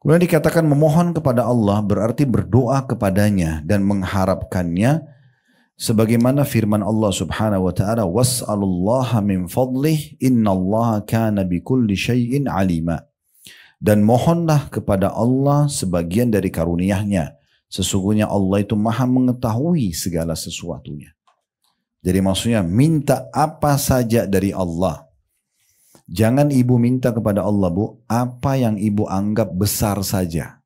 Kemudian dikatakan memohon kepada Allah berarti berdoa kepadanya dan mengharapkannya, sebagaimana firman Allah Subhanahu wa taala, was'alullaha min fadlih innallaha kana bikulli syai'in alima. Dan mohonlah kepada Allah sebagian dari karunia-Nya. Sesungguhnya Allah itu maha mengetahui segala sesuatunya. Jadi maksudnya minta apa saja dari Allah. Jangan ibu minta kepada Allah, Bu, apa yang ibu anggap besar saja.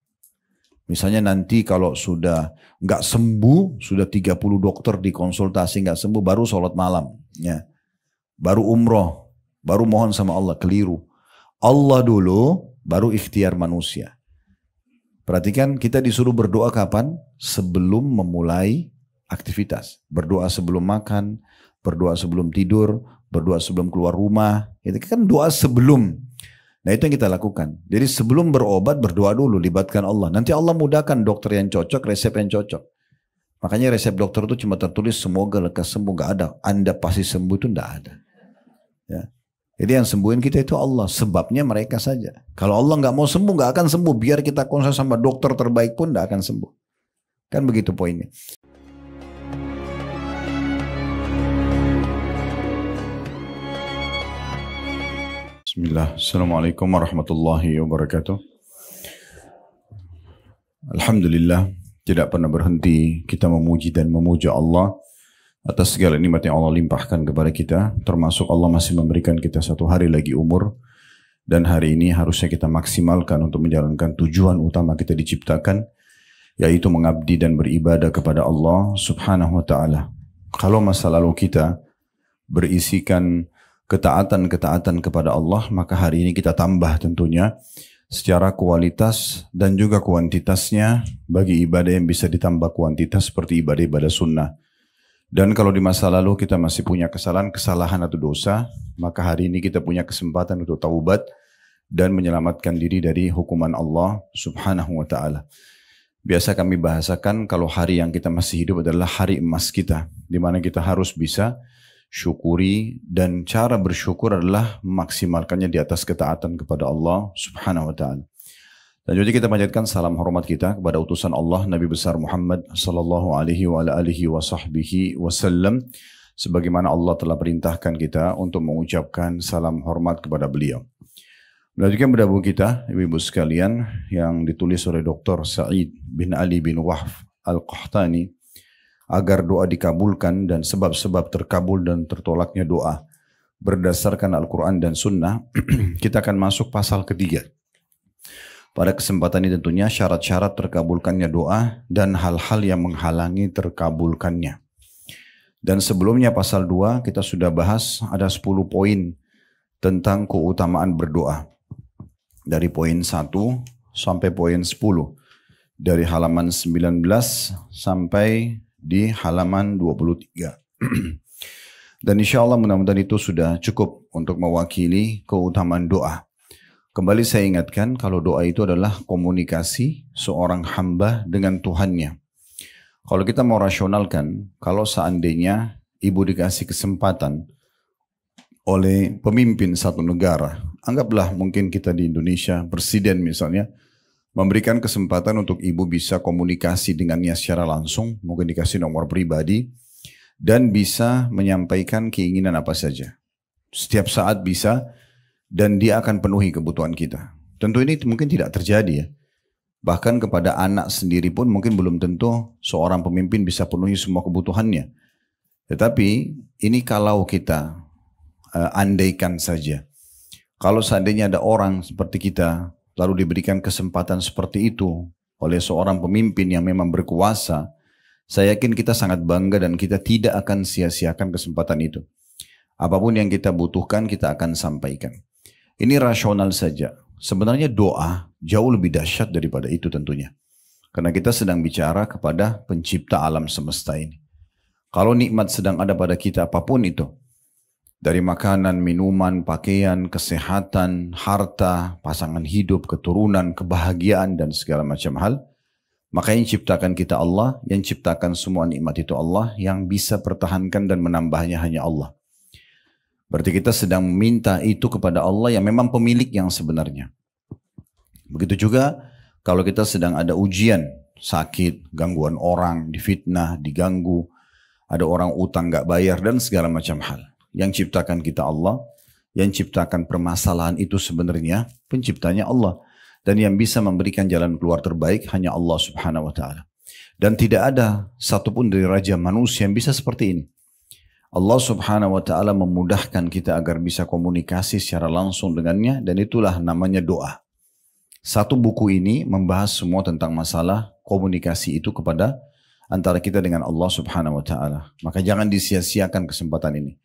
Misalnya nanti kalau sudah nggak sembuh, sudah 30 dokter dikonsultasi nggak sembuh, baru sholat malam. Ya. Baru umroh, baru mohon sama Allah, keliru. Allah dulu, baru ikhtiar manusia. Perhatikan kita disuruh berdoa kapan? Sebelum memulai aktivitas. Berdoa sebelum makan, berdoa sebelum tidur, berdoa sebelum keluar rumah. Itu kan doa sebelum. Nah itu yang kita lakukan. Jadi sebelum berobat berdoa dulu, libatkan Allah. Nanti Allah mudahkan dokter yang cocok, resep yang cocok. Makanya resep dokter itu cuma tertulis semoga lekas sembuh, gak ada. Anda pasti sembuh itu gak ada. Ya. Jadi yang sembuhin kita itu Allah. Sebabnya mereka saja. Kalau Allah gak mau sembuh, gak akan sembuh. Biar kita konsul sama dokter terbaik pun gak akan sembuh. Kan begitu poinnya. Bismillah. Assalamualaikum warahmatullahi wabarakatuh. Alhamdulillah. Tidak pernah berhenti kita memuji dan memuja Allah atas segala nikmat yang Allah limpahkan kepada kita. Termasuk Allah masih memberikan kita satu hari lagi umur. Dan hari ini harusnya kita maksimalkan untuk menjalankan tujuan utama kita diciptakan, yaitu mengabdi dan beribadah kepada Allah subhanahu wa ta'ala. Kalau masa lalu kita berisikan ketaatan-ketaatan kepada Allah, maka hari ini kita tambah tentunya secara kualitas dan juga kuantitasnya bagi ibadah yang bisa ditambah kuantitas seperti ibadah-ibadah sunnah. Dan kalau di masa lalu kita masih punya kesalahan atau dosa, maka hari ini kita punya kesempatan untuk taubat dan menyelamatkan diri dari hukuman Allah subhanahu wa ta'ala. Biasa kami bahasakan kalau hari yang kita masih hidup adalah hari emas kita, di mana kita harus bisa syukuri, dan cara bersyukur adalah memaksimalkannya di atas ketaatan kepada Allah subhanahu wa ta'ala. Dan jadi kita panjatkan salam hormat kita kepada utusan Allah Nabi besar Muhammad sallallahu alaihi wa alihi wa sahbihi wasallam, sebagaimana Allah telah perintahkan kita untuk mengucapkan salam hormat kepada beliau. Melanjutkan pada buku kita, ibu-ibu sekalian, yang ditulis oleh Dr. Sa'id bin Ali bin Wahf Al-Qahtani, agar doa dikabulkan dan sebab-sebab terkabul dan tertolaknya doa berdasarkan Al-Quran dan Sunnah. Kita akan masuk pasal ketiga. Pada kesempatan ini tentunya syarat-syarat terkabulkannya doa dan hal-hal yang menghalangi terkabulkannya. Dan sebelumnya pasal 2 kita sudah bahas ada 10 poin tentang keutamaan berdoa. Dari poin 1 sampai poin 10. Dari halaman 19 sampai di halaman 23. Dan insya Allah mudah-mudahan itu sudah cukup untuk mewakili keutamaan doa. Kembali saya ingatkan kalau doa itu adalah komunikasi seorang hamba dengan Tuhannya. Kalau kita mau rasionalkan, kalau seandainya ibu dikasih kesempatan oleh pemimpin satu negara, anggaplah mungkin kita di Indonesia, presiden misalnya, memberikan kesempatan untuk ibu bisa komunikasi dengannya secara langsung, mungkin dikasih nomor pribadi, dan bisa menyampaikan keinginan apa saja. Setiap saat bisa, dan dia akan penuhi kebutuhan kita. Tentu ini mungkin tidak terjadi ya. Bahkan kepada anak sendiri pun mungkin belum tentu seorang pemimpin bisa penuhi semua kebutuhannya. Tetapi ini kalau kita andaikan saja. Kalau seandainya ada orang seperti kita, lalu diberikan kesempatan seperti itu oleh seorang pemimpin yang memang berkuasa, saya yakin kita sangat bangga dan kita tidak akan sia-siakan kesempatan itu. Apapun yang kita butuhkan kita akan sampaikan. Ini rasional saja. Sebenarnya doa jauh lebih dahsyat daripada itu tentunya. Karena kita sedang bicara kepada pencipta alam semesta ini. Kalau nikmat sedang ada pada kita apapun itu, dari makanan, minuman, pakaian, kesehatan, harta, pasangan hidup, keturunan, kebahagiaan, dan segala macam hal, maka yang ciptakan kita Allah, yang ciptakan semua nikmat itu Allah, yang bisa pertahankan dan menambahnya hanya Allah. Berarti kita sedang meminta itu kepada Allah yang memang pemilik yang sebenarnya. Begitu juga Kalau kita sedang ada ujian, sakit, gangguan orang, difitnah, diganggu, ada orang utang gak bayar dan segala macam hal. Yang ciptakan kita Allah, yang ciptakan permasalahan itu sebenarnya penciptanya Allah. Dan yang bisa memberikan jalan keluar terbaik hanya Allah subhanahu wa ta'ala. Dan tidak ada satupun dari raja manusia yang bisa seperti ini. Allah subhanahu wa ta'ala memudahkan kita agar bisa komunikasi secara langsung dengannya, dan itulah namanya doa. Satu buku ini membahas semua tentang masalah komunikasi itu kepada antara kita dengan Allah subhanahu wa ta'ala. Maka jangan disia-siakan kesempatan ini.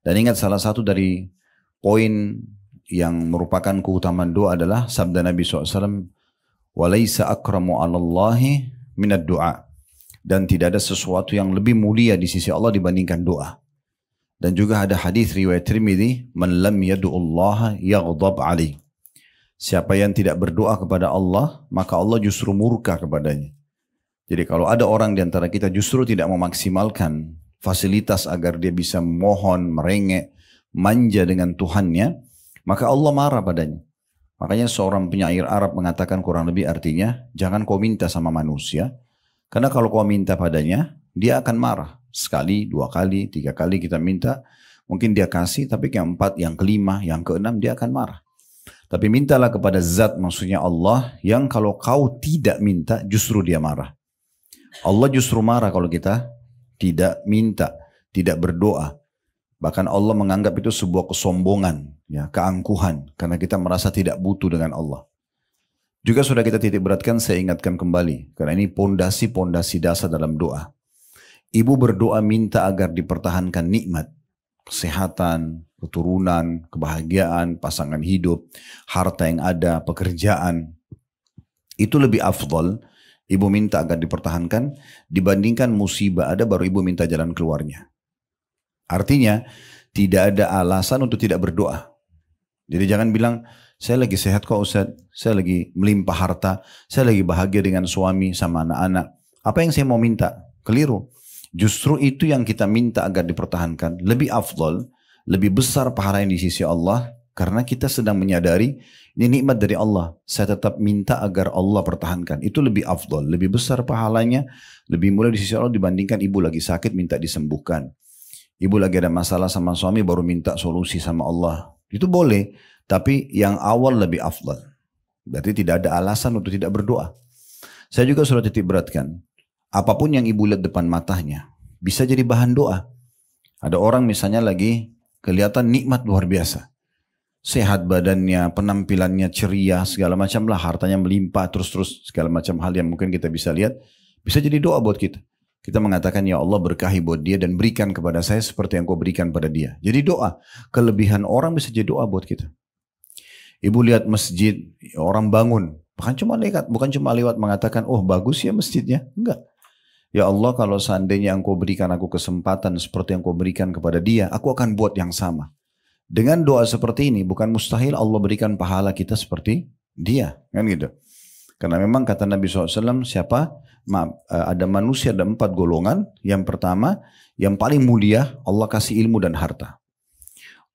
Dan ingat, salah satu dari poin yang merupakan keutamaan doa adalah sabda Nabi SAW, وَلَيْسَ أَكْرَمُ عَلَى اللَّهِ مِنَ الدُّعَى. Dan tidak ada sesuatu yang lebih mulia di sisi Allah dibandingkan doa. Dan juga ada hadis riwayat Tirmidzi, "Man lam yad'ullaha yaghdab 'alaihi." Siapa yang tidak berdoa kepada Allah, maka Allah justru murka kepadanya. Jadi kalau ada orang di antara kita justru tidak memaksimalkan fasilitas agar dia bisa mohon, merengek, manja dengan Tuhannya, maka Allah marah padanya. Makanya seorang penyair Arab mengatakan kurang lebih artinya, jangan kau minta sama manusia, karena kalau kau minta padanya, dia akan marah. Sekali, dua kali, tiga kali kita minta, mungkin dia kasih, tapi yang keempat, yang kelima, yang keenam, dia akan marah. Tapi mintalah kepada zat, maksudnya Allah, yang kalau kau tidak minta, justru dia marah. Allah justru marah kalau kita tidak minta, tidak berdoa. Bahkan Allah menganggap itu sebuah kesombongan, ya, keangkuhan, karena kita merasa tidak butuh dengan Allah. Juga sudah kita titik beratkan, saya ingatkan kembali, karena ini pondasi-pondasi dasar dalam doa. Ibu berdoa minta agar dipertahankan nikmat, kesehatan, keturunan, kebahagiaan, pasangan hidup, harta yang ada, pekerjaan. Itu lebih afdal, ibu minta agar dipertahankan, dibandingkan musibah ada baru ibu minta jalan keluarnya. Artinya, tidak ada alasan untuk tidak berdoa. Jadi jangan bilang, saya lagi sehat kok Ustaz, saya lagi melimpah harta, saya lagi bahagia dengan suami sama anak-anak. Apa yang saya mau minta? Keliru. Justru itu yang kita minta agar dipertahankan. Lebih afdal, lebih besar pahala yang di sisi Allah, karena kita sedang menyadari, ini nikmat dari Allah. Saya tetap minta agar Allah pertahankan. Itu lebih afdal, lebih besar pahalanya, lebih mulia di sisi Allah dibandingkan ibu lagi sakit minta disembuhkan. Ibu lagi ada masalah sama suami baru minta solusi sama Allah. Itu boleh, tapi yang awal lebih afdal. Berarti tidak ada alasan untuk tidak berdoa. Saya juga sudah titik beratkan. Apapun yang ibu lihat depan matanya, bisa jadi bahan doa. Ada orang misalnya lagi kelihatan nikmat luar biasa. Sehat badannya, penampilannya ceria, segala macam lah, hartanya melimpah, terus segala macam hal yang mungkin kita bisa lihat. Bisa jadi doa buat kita. Kita mengatakan, ya Allah berkahi buat dia dan berikan kepada saya seperti yang kau berikan pada dia. Jadi doa. Kelebihan orang bisa jadi doa buat kita. Ibu lihat masjid, orang bangun. Bukan cuma lewat mengatakan, oh bagus ya masjidnya. Enggak. Ya Allah, kalau seandainya engkau berikan aku kesempatan seperti yang kau berikan kepada dia, aku akan buat yang sama. Dengan doa seperti ini, bukan mustahil Allah berikan pahala kita seperti dia. Kan gitu. Karena memang kata Nabi SAW, ada manusia, ada 4 golongan. Yang pertama, yang paling mulia, Allah kasih ilmu dan harta.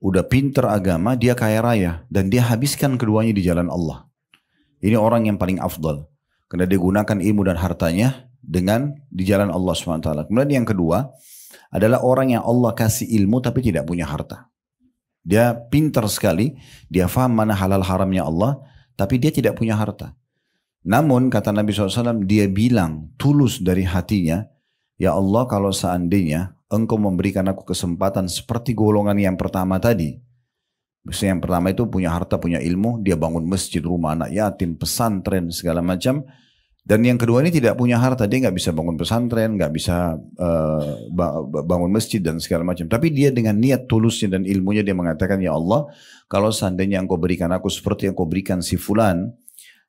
Udah pinter agama, dia kaya raya. Dan dia habiskan keduanya di jalan Allah. Ini orang yang paling afdal. Karena dia gunakan ilmu dan hartanya dengan di jalan Allah SWT. Kemudian yang kedua, adalah orang yang Allah kasih ilmu tapi tidak punya harta. Dia pinter sekali, dia faham mana halal haramnya Allah, tapi dia tidak punya harta. Namun kata Nabi SAW, dia bilang tulus dari hatinya, ya Allah kalau seandainya engkau memberikan aku kesempatan seperti golongan yang pertama tadi. Misalnya yang pertama itu punya harta, punya ilmu, dia bangun masjid, rumah anak yatim, pesantren, segala macam. Dan yang kedua ini tidak punya harta, dia nggak bisa bangun pesantren, nggak bisa bangun masjid dan segala macam. Tapi dia dengan niat tulusnya dan ilmunya dia mengatakan, ya Allah kalau seandainya engkau berikan aku seperti yang kau berikan si fulan,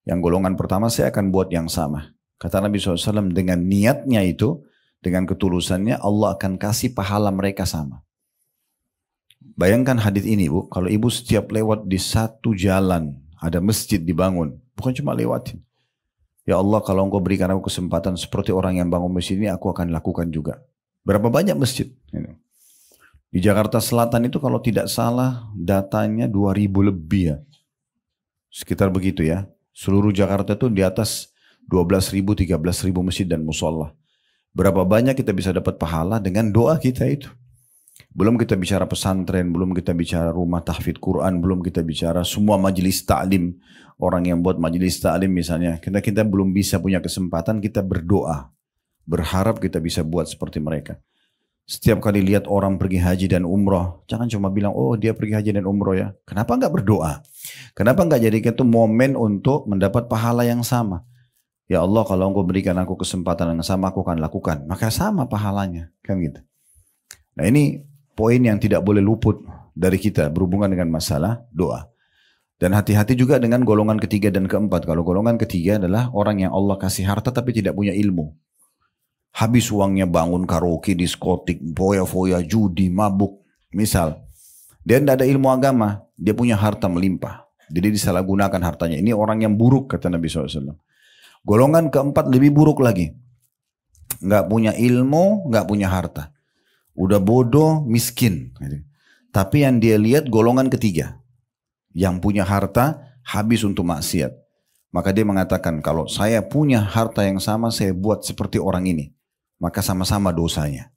yang golongan pertama, saya akan buat yang sama. Kata Nabi SAW, dengan niatnya itu, dengan ketulusannya, Allah akan kasih pahala mereka sama. Bayangkan hadis ini Bu, kalau ibu setiap lewat di satu jalan, ada masjid dibangun, bukan cuma lewatin. Ya Allah kalau engkau berikan aku kesempatan seperti orang yang bangun masjid ini, aku akan lakukan juga. Berapa banyak masjid? Di Jakarta Selatan itu kalau tidak salah, datanya 2000 lebih ya. Sekitar begitu ya. Seluruh Jakarta itu di atas 12.000, 13.000 masjid dan musola. Berapa banyak kita bisa dapat pahala dengan doa kita itu. Belum kita bicara pesantren, belum kita bicara rumah tahfidz Quran, belum kita bicara semua majelis ta'lim. Orang yang buat majelis ta'lim misalnya, kita belum bisa punya kesempatan, kita berdoa. Berharap kita bisa buat seperti mereka. Setiap kali lihat orang pergi haji dan umroh, jangan cuma bilang, oh dia pergi haji dan umroh ya. Kenapa enggak berdoa? Kenapa enggak jadikan itu momen untuk mendapat pahala yang sama? Ya Allah, kalau engkau berikan aku kesempatan yang sama, aku akan lakukan. Maka sama pahalanya. Kan gitu. Nah ini poin yang tidak boleh luput dari kita berhubungan dengan masalah doa. Dan hati-hati juga dengan golongan ketiga dan keempat. Kalau golongan ketiga adalah orang yang Allah kasih harta tapi tidak punya ilmu. Habis uangnya bangun karaoke, diskotik, foya-foya, judi, mabuk. Misal, dia tidak ada ilmu agama, dia punya harta melimpah. Jadi disalahgunakan hartanya. Ini orang yang buruk kata Nabi SAW. Golongan keempat lebih buruk lagi. Nggak punya ilmu, nggak punya harta. Udah bodoh, miskin. Tapi yang dia lihat golongan ketiga. Yang punya harta, habis untuk maksiat. Maka dia mengatakan, kalau saya punya harta yang sama, saya buat seperti orang ini. Maka sama-sama dosanya.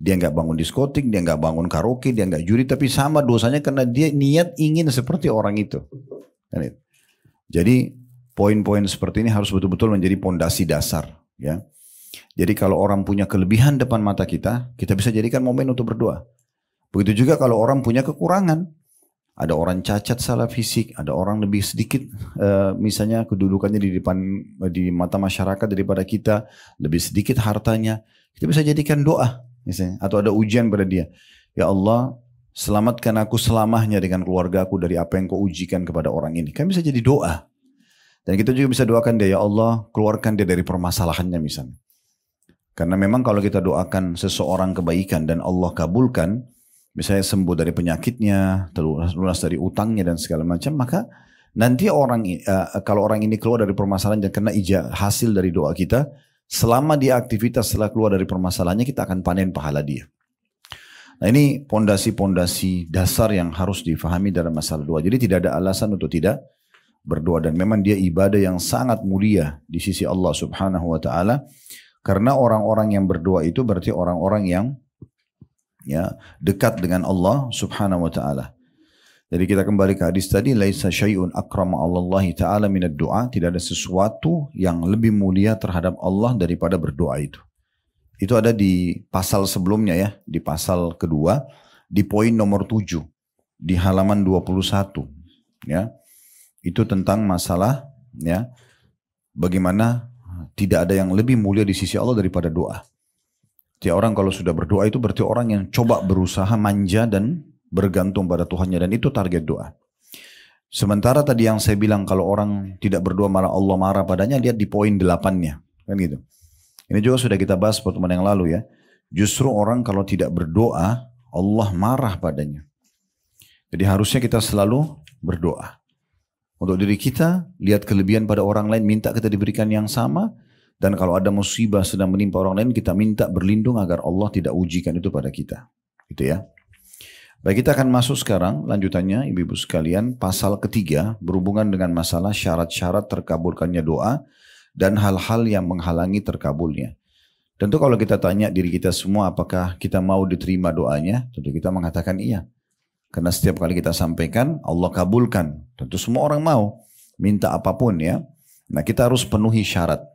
Dia nggak bangun diskotik, dia nggak bangun karaoke, dia nggak judi, tapi sama dosanya karena dia niat ingin seperti orang itu. Jadi poin-poin seperti ini harus betul-betul menjadi pondasi dasar. Ya. Jadi kalau orang punya kelebihan depan mata kita, kita bisa jadikan momen untuk berdoa. Begitu juga kalau orang punya kekurangan. Ada orang cacat salah fisik, ada orang lebih sedikit misalnya kedudukannya di mata masyarakat daripada kita, lebih sedikit hartanya. Kita bisa jadikan doa misalnya, atau ada ujian pada dia. Ya Allah, selamatkan aku selamanya dengan keluarga aku dari apa yang kau ujikan kepada orang ini. Kan bisa jadi doa. Dan kita juga bisa doakan dia, ya Allah, keluarkan dia dari permasalahannya misalnya. Karena memang kalau kita doakan seseorang kebaikan dan Allah kabulkan, misalnya sembuh dari penyakitnya, lunas dari utangnya dan segala macam, maka nanti kalau orang ini keluar dari permasalahan dan kena hasil dari doa kita, selama dia aktivitas setelah keluar dari permasalahannya, kita akan panen pahala dia. Nah ini pondasi-pondasi dasar yang harus difahami dalam masalah doa. Jadi tidak ada alasan untuk tidak berdoa, dan memang dia ibadah yang sangat mulia di sisi Allah Subhanahu wa taala. Karena orang-orang yang berdoa itu berarti orang-orang yang dekat dengan Allah Subhanahu wa taala. Jadi kita kembali ke hadis tadi, laisa syai'un akrama Allahi taala minad du'a, tidak ada sesuatu yang lebih mulia terhadap Allah daripada berdoa itu. Itu ada di pasal sebelumnya ya, di pasal kedua, di poin nomor 7, di halaman 21 ya. Itu tentang masalah ya, bagaimana tidak ada yang lebih mulia di sisi Allah daripada doa. Tiap orang kalau sudah berdoa itu berarti orang yang coba berusaha manja dan bergantung pada Tuhannya, dan itu target doa. Sementara tadi yang saya bilang kalau orang tidak berdoa malah Allah marah padanya, lihat di poin 8-nya. Kan gitu. Ini juga sudah kita bahas pertemuan yang lalu ya. Justru orang kalau tidak berdoa Allah marah padanya. Jadi harusnya kita selalu berdoa. Untuk diri kita, lihat kelebihan pada orang lain, minta kita diberikan yang sama. Dan kalau ada musibah sedang menimpa orang lain, kita minta berlindung agar Allah tidak ujikan itu pada kita. Gitu ya. Baik, kita akan masuk sekarang lanjutannya ibu-ibu sekalian, pasal ketiga berhubungan dengan masalah syarat-syarat terkabulkannya doa dan hal-hal yang menghalangi terkabulnya. Tentu kalau kita tanya diri kita semua apakah kita mau diterima doanya, tentu kita mengatakan iya. Karena setiap kali kita sampaikan Allah kabulkan. Tentu semua orang mau minta apapun ya. Nah kita harus penuhi syarat.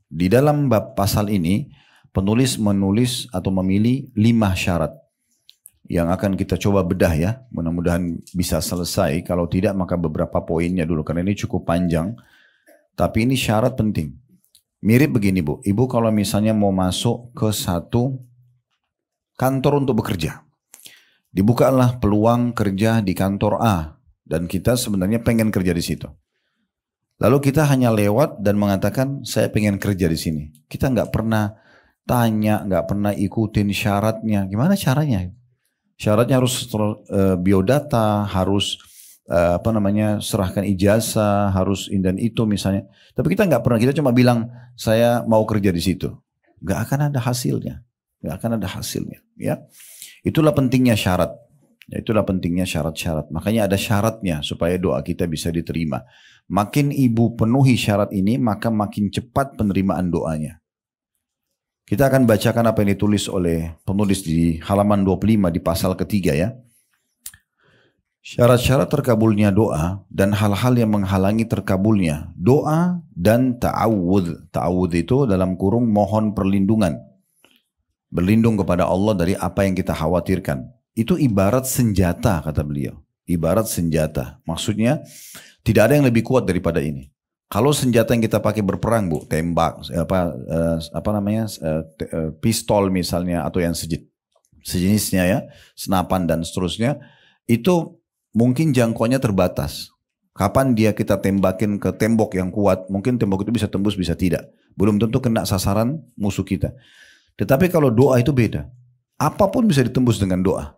Di dalam bab pasal ini, penulis menulis atau memilih 5 syarat yang akan kita coba bedah ya. Mudah-mudahan bisa selesai. Kalau tidak maka beberapa poinnya dulu, karena ini cukup panjang. Tapi ini syarat penting. Mirip begini Bu, Ibu kalau misalnya mau masuk ke satu kantor untuk bekerja. Dibukalah peluang kerja di kantor A, dan kita sebenarnya pengen kerja di situ. Lalu kita hanya lewat dan mengatakan saya pengen kerja di sini. Kita nggak pernah tanya, nggak pernah ikutin syaratnya. Gimana caranya? Syaratnya harus biodata, harus serahkan ijazah, harus dan itu misalnya. Tapi kita nggak pernah, kita cuma bilang saya mau kerja di situ. Nggak akan ada hasilnya, nggak akan ada hasilnya. Ya, itulah pentingnya syarat. Ya, itulah pentingnya syarat-syarat. Makanya ada syaratnya supaya doa kita bisa diterima. makin ibu penuhi syarat ini, maka makin cepat penerimaan doanya. Kita akan bacakan apa yang ditulis oleh penulis di halaman 25 di pasal ketiga ya. Syarat-syarat terkabulnya doa dan hal-hal yang menghalangi terkabulnya doa dan ta'awudz. Ta'awudz itu dalam kurung mohon perlindungan. Berlindung kepada Allah dari apa yang kita khawatirkan. Itu ibarat senjata kata beliau. Ibarat senjata. Maksudnya tidak ada yang lebih kuat daripada ini. Kalau senjata yang kita pakai berperang bu, tembak, pistol misalnya atau yang sejenisnya ya, senapan dan seterusnya, itu mungkin jangkauannya terbatas. Kapan dia kita tembakin ke tembok yang kuat, mungkin tembok itu bisa tembus, bisa tidak. Belum tentu kena sasaran musuh kita. Tetapi kalau doa itu beda. Apapun bisa ditembus dengan doa.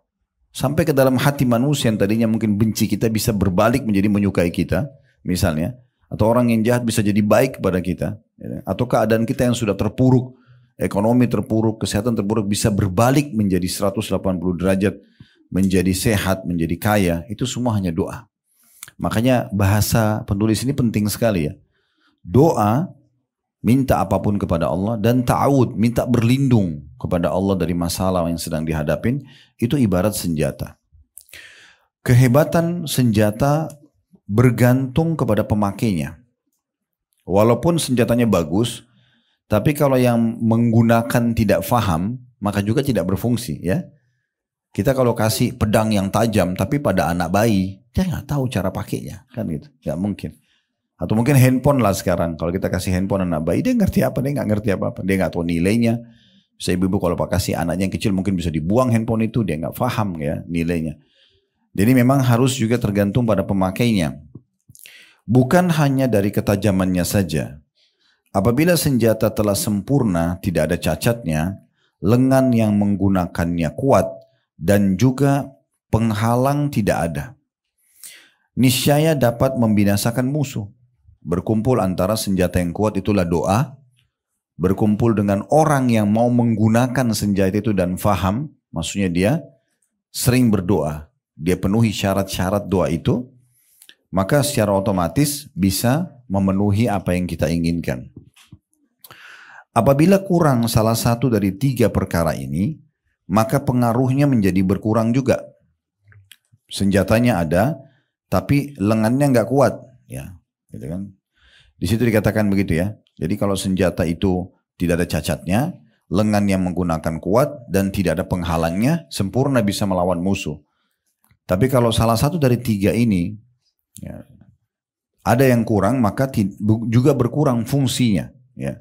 Sampai ke dalam hati manusia yang tadinya mungkin benci kita bisa berbalik menjadi menyukai kita. Misalnya. Atau orang yang jahat bisa jadi baik kepada kita. Atau keadaan kita yang sudah terpuruk. Ekonomi terpuruk, kesehatan terpuruk bisa berbalik menjadi 180 derajat. Menjadi sehat, menjadi kaya. Itu semua hanya doa. Makanya bahasa penulis ini penting sekali ya. Doa, minta apapun kepada Allah. Dan ta'awud, minta berlindung kepada Allah dari masalah yang sedang dihadapin. Itu ibarat senjata. Kehebatan senjata bergantung kepada pemakainya. Walaupun senjatanya bagus, tapi kalau yang menggunakan tidak faham, maka juga tidak berfungsi ya. Kita kalau kasih pedang yang tajam, tapi pada anak bayi, dia nggak tahu cara pakainya, kan gitu, nggak mungkin. Atau mungkin handphone lah sekarang, kalau kita kasih handphone anak bayi, dia ngerti apa? Dia nggak ngerti apa-apa, dia nggak tahu nilainya. Saya ibu kalau kasih anaknya yang kecil mungkin bisa dibuang handphone itu, dia nggak paham ya nilainya. Jadi memang harus juga tergantung pada pemakainya. Bukan hanya dari ketajamannya saja. Apabila senjata telah sempurna, tidak ada cacatnya, lengan yang menggunakannya kuat, dan juga penghalang tidak ada. Niscaya dapat membinasakan musuh. Berkumpul antara senjata yang kuat itulah doa. Berkumpul dengan orang yang mau menggunakan senjata itu dan faham. Maksudnya dia sering berdoa. Dia penuhi syarat-syarat doa itu, maka secara otomatis bisa memenuhi apa yang kita inginkan. Apabila kurang salah satu dari 3 perkara ini, maka pengaruhnya menjadi berkurang juga. Senjatanya ada, tapi lengannya nggak kuat, ya, gitu kan? Di situ dikatakan begitu ya. Jadi kalau senjata itu tidak ada cacatnya, lengan yang menggunakan kuat dan tidak ada penghalangnya, sempurna bisa melawan musuh. Tapi kalau salah satu dari 3 ini ya, ada yang kurang, maka juga berkurang fungsinya. Ya.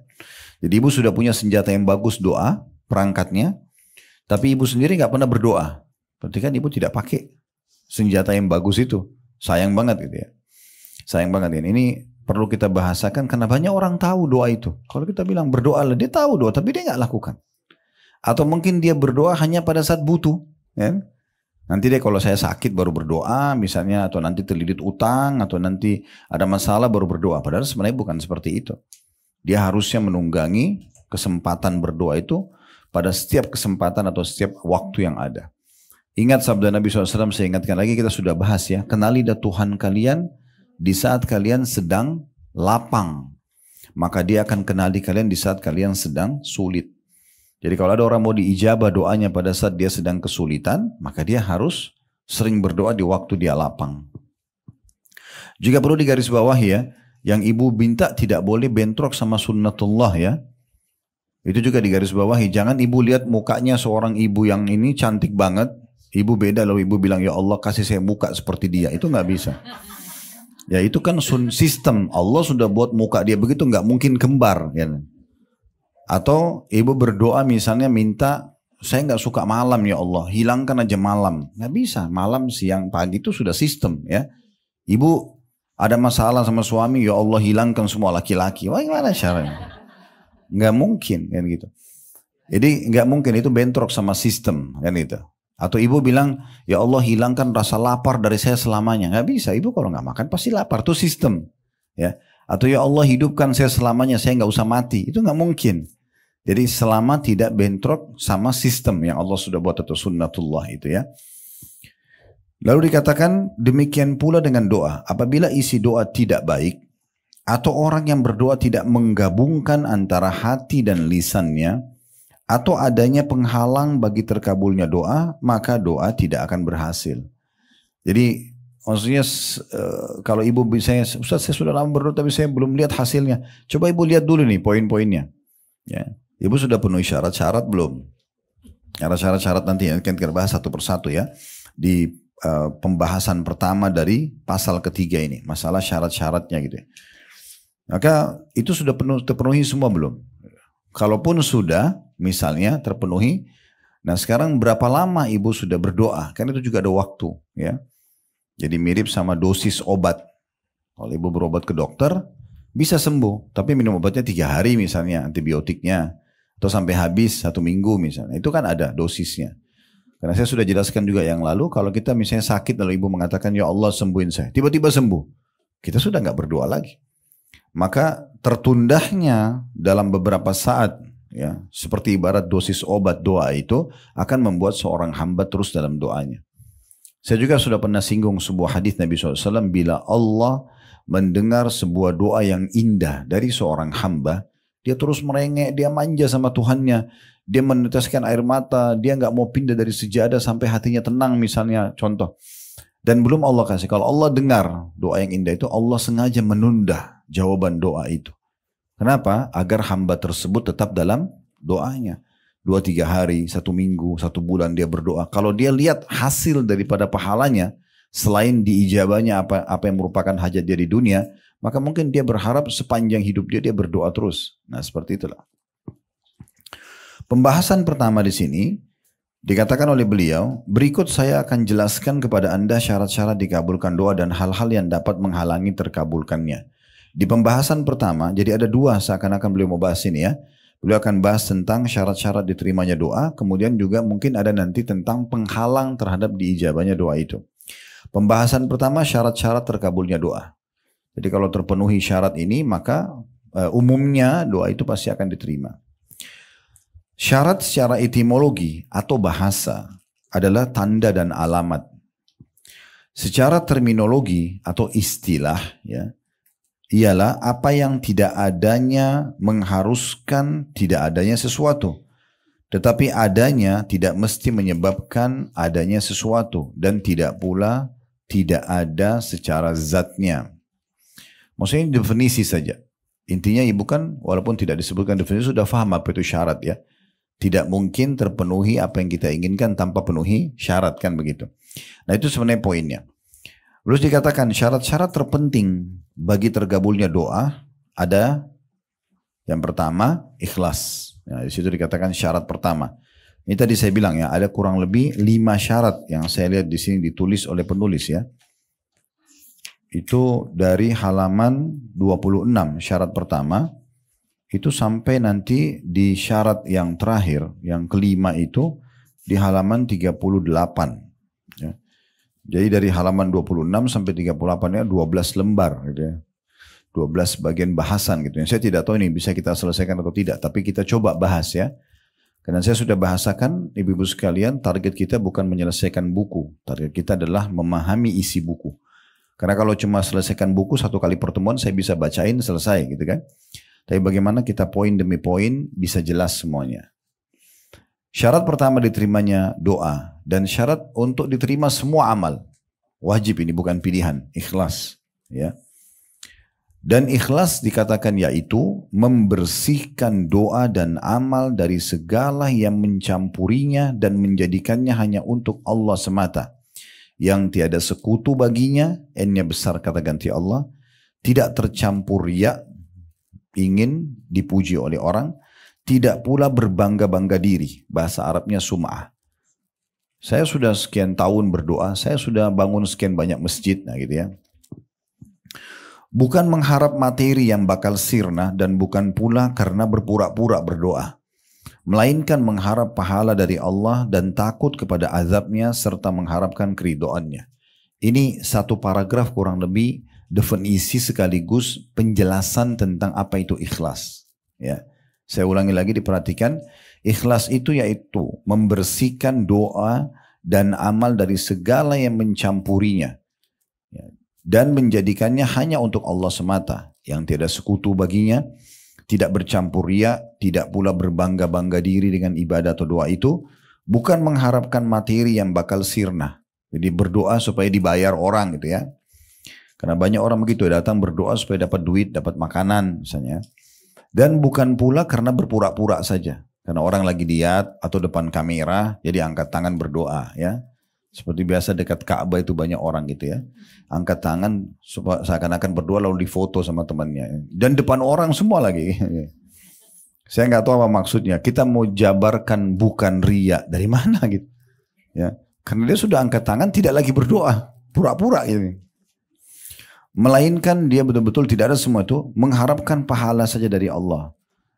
Jadi ibu sudah punya senjata yang bagus doa, perangkatnya, tapi ibu sendiri nggak pernah berdoa. Berarti kan ibu tidak pakai senjata yang bagus itu. Sayang banget gitu ya. Sayang banget ini. Ini perlu kita bahasakan karena banyak orang tahu doa itu. Kalau kita bilang berdoa lah, dia tahu doa, tapi dia nggak lakukan. Atau mungkin dia berdoa hanya pada saat butuh. Ya. Nanti deh kalau saya sakit baru berdoa misalnya, atau nanti terlilit utang, atau nanti ada masalah baru berdoa. Padahal sebenarnya bukan seperti itu. Dia harusnya menunggangi kesempatan berdoa itu pada setiap kesempatan atau setiap waktu yang ada. Ingat sabda Nabi SAW, saya ingatkan lagi, kita sudah bahas ya. Kenali dah Tuhan kalian di saat kalian sedang lapang. Maka dia akan kenali kalian di saat kalian sedang sulit. Jadi kalau ada orang mau diijabah doanya pada saat dia sedang kesulitan, maka dia harus sering berdoa di waktu dia lapang. Juga perlu digarisbawahi ya, yang ibu minta tidak boleh bentrok sama sunnatullah ya. Itu juga digarisbawahi, jangan ibu lihat mukanya seorang ibu yang ini cantik banget, ibu beda lalu ibu bilang ya Allah kasih saya muka seperti dia, itu nggak bisa. Ya itu kan sistem, Allah sudah buat muka dia begitu, nggak mungkin kembar ya. Atau ibu berdoa misalnya minta, saya nggak suka malam ya Allah, hilangkan aja malam. Nggak bisa, malam, siang, pagi itu sudah sistem ya. Ibu ada masalah sama suami, ya Allah hilangkan semua laki-laki. Wah gimana caranya? Nggak mungkin kan gitu. Jadi nggak mungkin, itu bentrok sama sistem kan gitu. Atau ibu bilang, ya Allah hilangkan rasa lapar dari saya selamanya. Nggak bisa, ibu kalau nggak makan pasti lapar, itu sistem. Ya. Atau ya Allah hidupkan saya selamanya, saya nggak usah mati. Itu nggak mungkin. Jadi selama tidak bentrok sama sistem yang Allah sudah buat atau sunnatullah itu ya. Lalu dikatakan demikian pula dengan doa. Apabila isi doa tidak baik, atau orang yang berdoa tidak menggabungkan antara hati dan lisannya, atau adanya penghalang bagi terkabulnya doa, maka doa tidak akan berhasil. Jadi maksudnya kalau ibu misalnya, Ustaz saya sudah lama berdoa tapi saya belum lihat hasilnya. Coba ibu lihat dulu nih poin-poinnya. Ya. Ibu sudah penuhi syarat-syarat belum? Syarat-syarat nanti akan kita bahas satu persatu ya. Di pembahasan pertama dari pasal ketiga ini. Masalah syarat-syaratnya gitu ya. Maka itu sudah terpenuhi semua belum? Kalaupun sudah misalnya terpenuhi, nah sekarang berapa lama ibu sudah berdoa? Kan itu juga ada waktu ya. Jadi mirip sama dosis obat. Kalau ibu berobat ke dokter bisa sembuh, tapi minum obatnya 3 hari misalnya antibiotiknya, atau sampai habis 1 minggu misalnya. Itu kan ada dosisnya. Karena saya sudah jelaskan juga yang lalu, kalau kita misalnya sakit lalu ibu mengatakan, ya Allah sembuhin saya. Tiba-tiba sembuh. Kita sudah nggak berdoa lagi. Maka tertundahnya dalam beberapa saat, ya, seperti ibarat dosis obat doa itu, akan membuat seorang hamba terus dalam doanya. Saya juga sudah pernah singgung sebuah hadis Nabi SAW, bila Allah mendengar sebuah doa yang indah dari seorang hamba, dia terus merengek, dia manja sama Tuhannya. Dia meneteskan air mata, dia nggak mau pindah dari sejadah sampai hatinya tenang misalnya, contoh. Dan belum Allah kasih. Kalau Allah dengar doa yang indah itu, Allah sengaja menunda jawaban doa itu. Kenapa? Agar hamba tersebut tetap dalam doanya. 2-3 hari, 1 minggu, 1 bulan dia berdoa. Kalau dia lihat hasil daripada pahalanya, selain diijabahnya apa yang merupakan hajat dia di dunia, maka mungkin dia berharap sepanjang hidup dia berdoa terus. Nah seperti itulah. Pembahasan pertama di sini dikatakan oleh beliau, berikut saya akan jelaskan kepada Anda syarat-syarat dikabulkan doa dan hal-hal yang dapat menghalangi terkabulkannya. Di pembahasan pertama, jadi ada 2 seakan-akan beliau mau bahas ini ya. Beliau akan bahas tentang syarat-syarat diterimanya doa, kemudian juga mungkin ada nanti tentang penghalang terhadap diijabahnya doa itu. Pembahasan pertama, syarat-syarat terkabulnya doa. Jadi kalau terpenuhi syarat ini, maka umumnya doa itu pasti akan diterima. Syarat secara etimologi atau bahasa adalah tanda dan alamat. Secara terminologi atau istilah ya, ialah apa yang tidak adanya mengharuskan tidak adanya sesuatu. Tetapi adanya tidak mesti menyebabkan adanya sesuatu dan tidak pula tidak ada secara zatnya. Maksudnya definisi saja. Intinya ibu kan walaupun tidak disebutkan definisi sudah paham apa itu syarat ya. Tidak mungkin terpenuhi apa yang kita inginkan tanpa penuhi syarat kan begitu. Nah itu sebenarnya poinnya. Terus dikatakan syarat-syarat terpenting bagi tergabulnya doa ada yang pertama ikhlas. Nah, di situ dikatakan syarat pertama. Ini tadi saya bilang ya ada kurang lebih 5 syarat yang saya lihat di sini ditulis oleh penulis ya. Itu dari halaman 26 syarat pertama. Itu sampai nanti di syarat yang terakhir, yang kelima itu di halaman 38. Ya. Jadi dari halaman 26 sampai 38 ya 12 lembar gitu ya. 12 bagian bahasan gitu ya. Saya tidak tahu ini bisa kita selesaikan atau tidak, tapi kita coba bahas ya. Karena saya sudah bahasakan ibu-ibu sekalian, target kita bukan menyelesaikan buku. Target kita adalah memahami isi buku. Karena kalau cuma selesaikan buku 1 kali pertemuan saya bisa bacain selesai gitu kan. Tapi bagaimana kita poin demi poin bisa jelas semuanya. Syarat pertama diterimanya doa. Dan syarat untuk diterima semua amal. Wajib ini bukan pilihan. Ikhlas. Ya. Dan ikhlas dikatakan yaitu membersihkan doa dan amal dari segala yang mencampurinya dan menjadikannya hanya untuk Allah semata. Yang tiada sekutu baginya. N-nya besar kata ganti Allah. Tidak tercampur riya. Ingin dipuji oleh orang, tidak pula berbangga-bangga diri. Bahasa Arabnya sum'ah. Saya sudah sekian tahun berdoa, saya sudah bangun sekian banyak masjid, nah gitu ya. Bukan mengharap materi yang bakal sirna dan bukan pula karena berpura-pura berdoa. Melainkan mengharap pahala dari Allah dan takut kepada azabnya serta mengharapkan keridoannya. Ini 1 paragraf kurang lebih definisi sekaligus penjelasan tentang apa itu ikhlas. Ya, saya ulangi lagi diperhatikan. Ikhlas itu yaitu membersihkan doa dan amal dari segala yang mencampurinya, ya, dan menjadikannya hanya untuk Allah semata yang tiada sekutu baginya, tidak bercampur ria, tidak pula berbangga-bangga diri dengan ibadah atau doa itu, bukan mengharapkan materi yang bakal sirna. Jadi berdoa supaya dibayar orang gitu ya. Karena banyak orang begitu datang berdoa supaya dapat duit, dapat makanan misalnya. Dan bukan pula karena berpura-pura saja. Karena orang lagi diat atau depan kamera, jadi angkat tangan berdoa ya. Seperti biasa dekat Ka'bah itu banyak orang gitu ya. Angkat tangan seakan-akan berdoa lalu difoto sama temannya. Dan depan orang semua lagi. Saya nggak tahu apa maksudnya. Kita mau jabarkan bukan ria. Dari mana gitu. Ya. Karena dia sudah angkat tangan tidak lagi berdoa. Pura-pura gitu. Melainkan dia betul-betul tidak ada semua itu. Mengharapkan pahala saja dari Allah.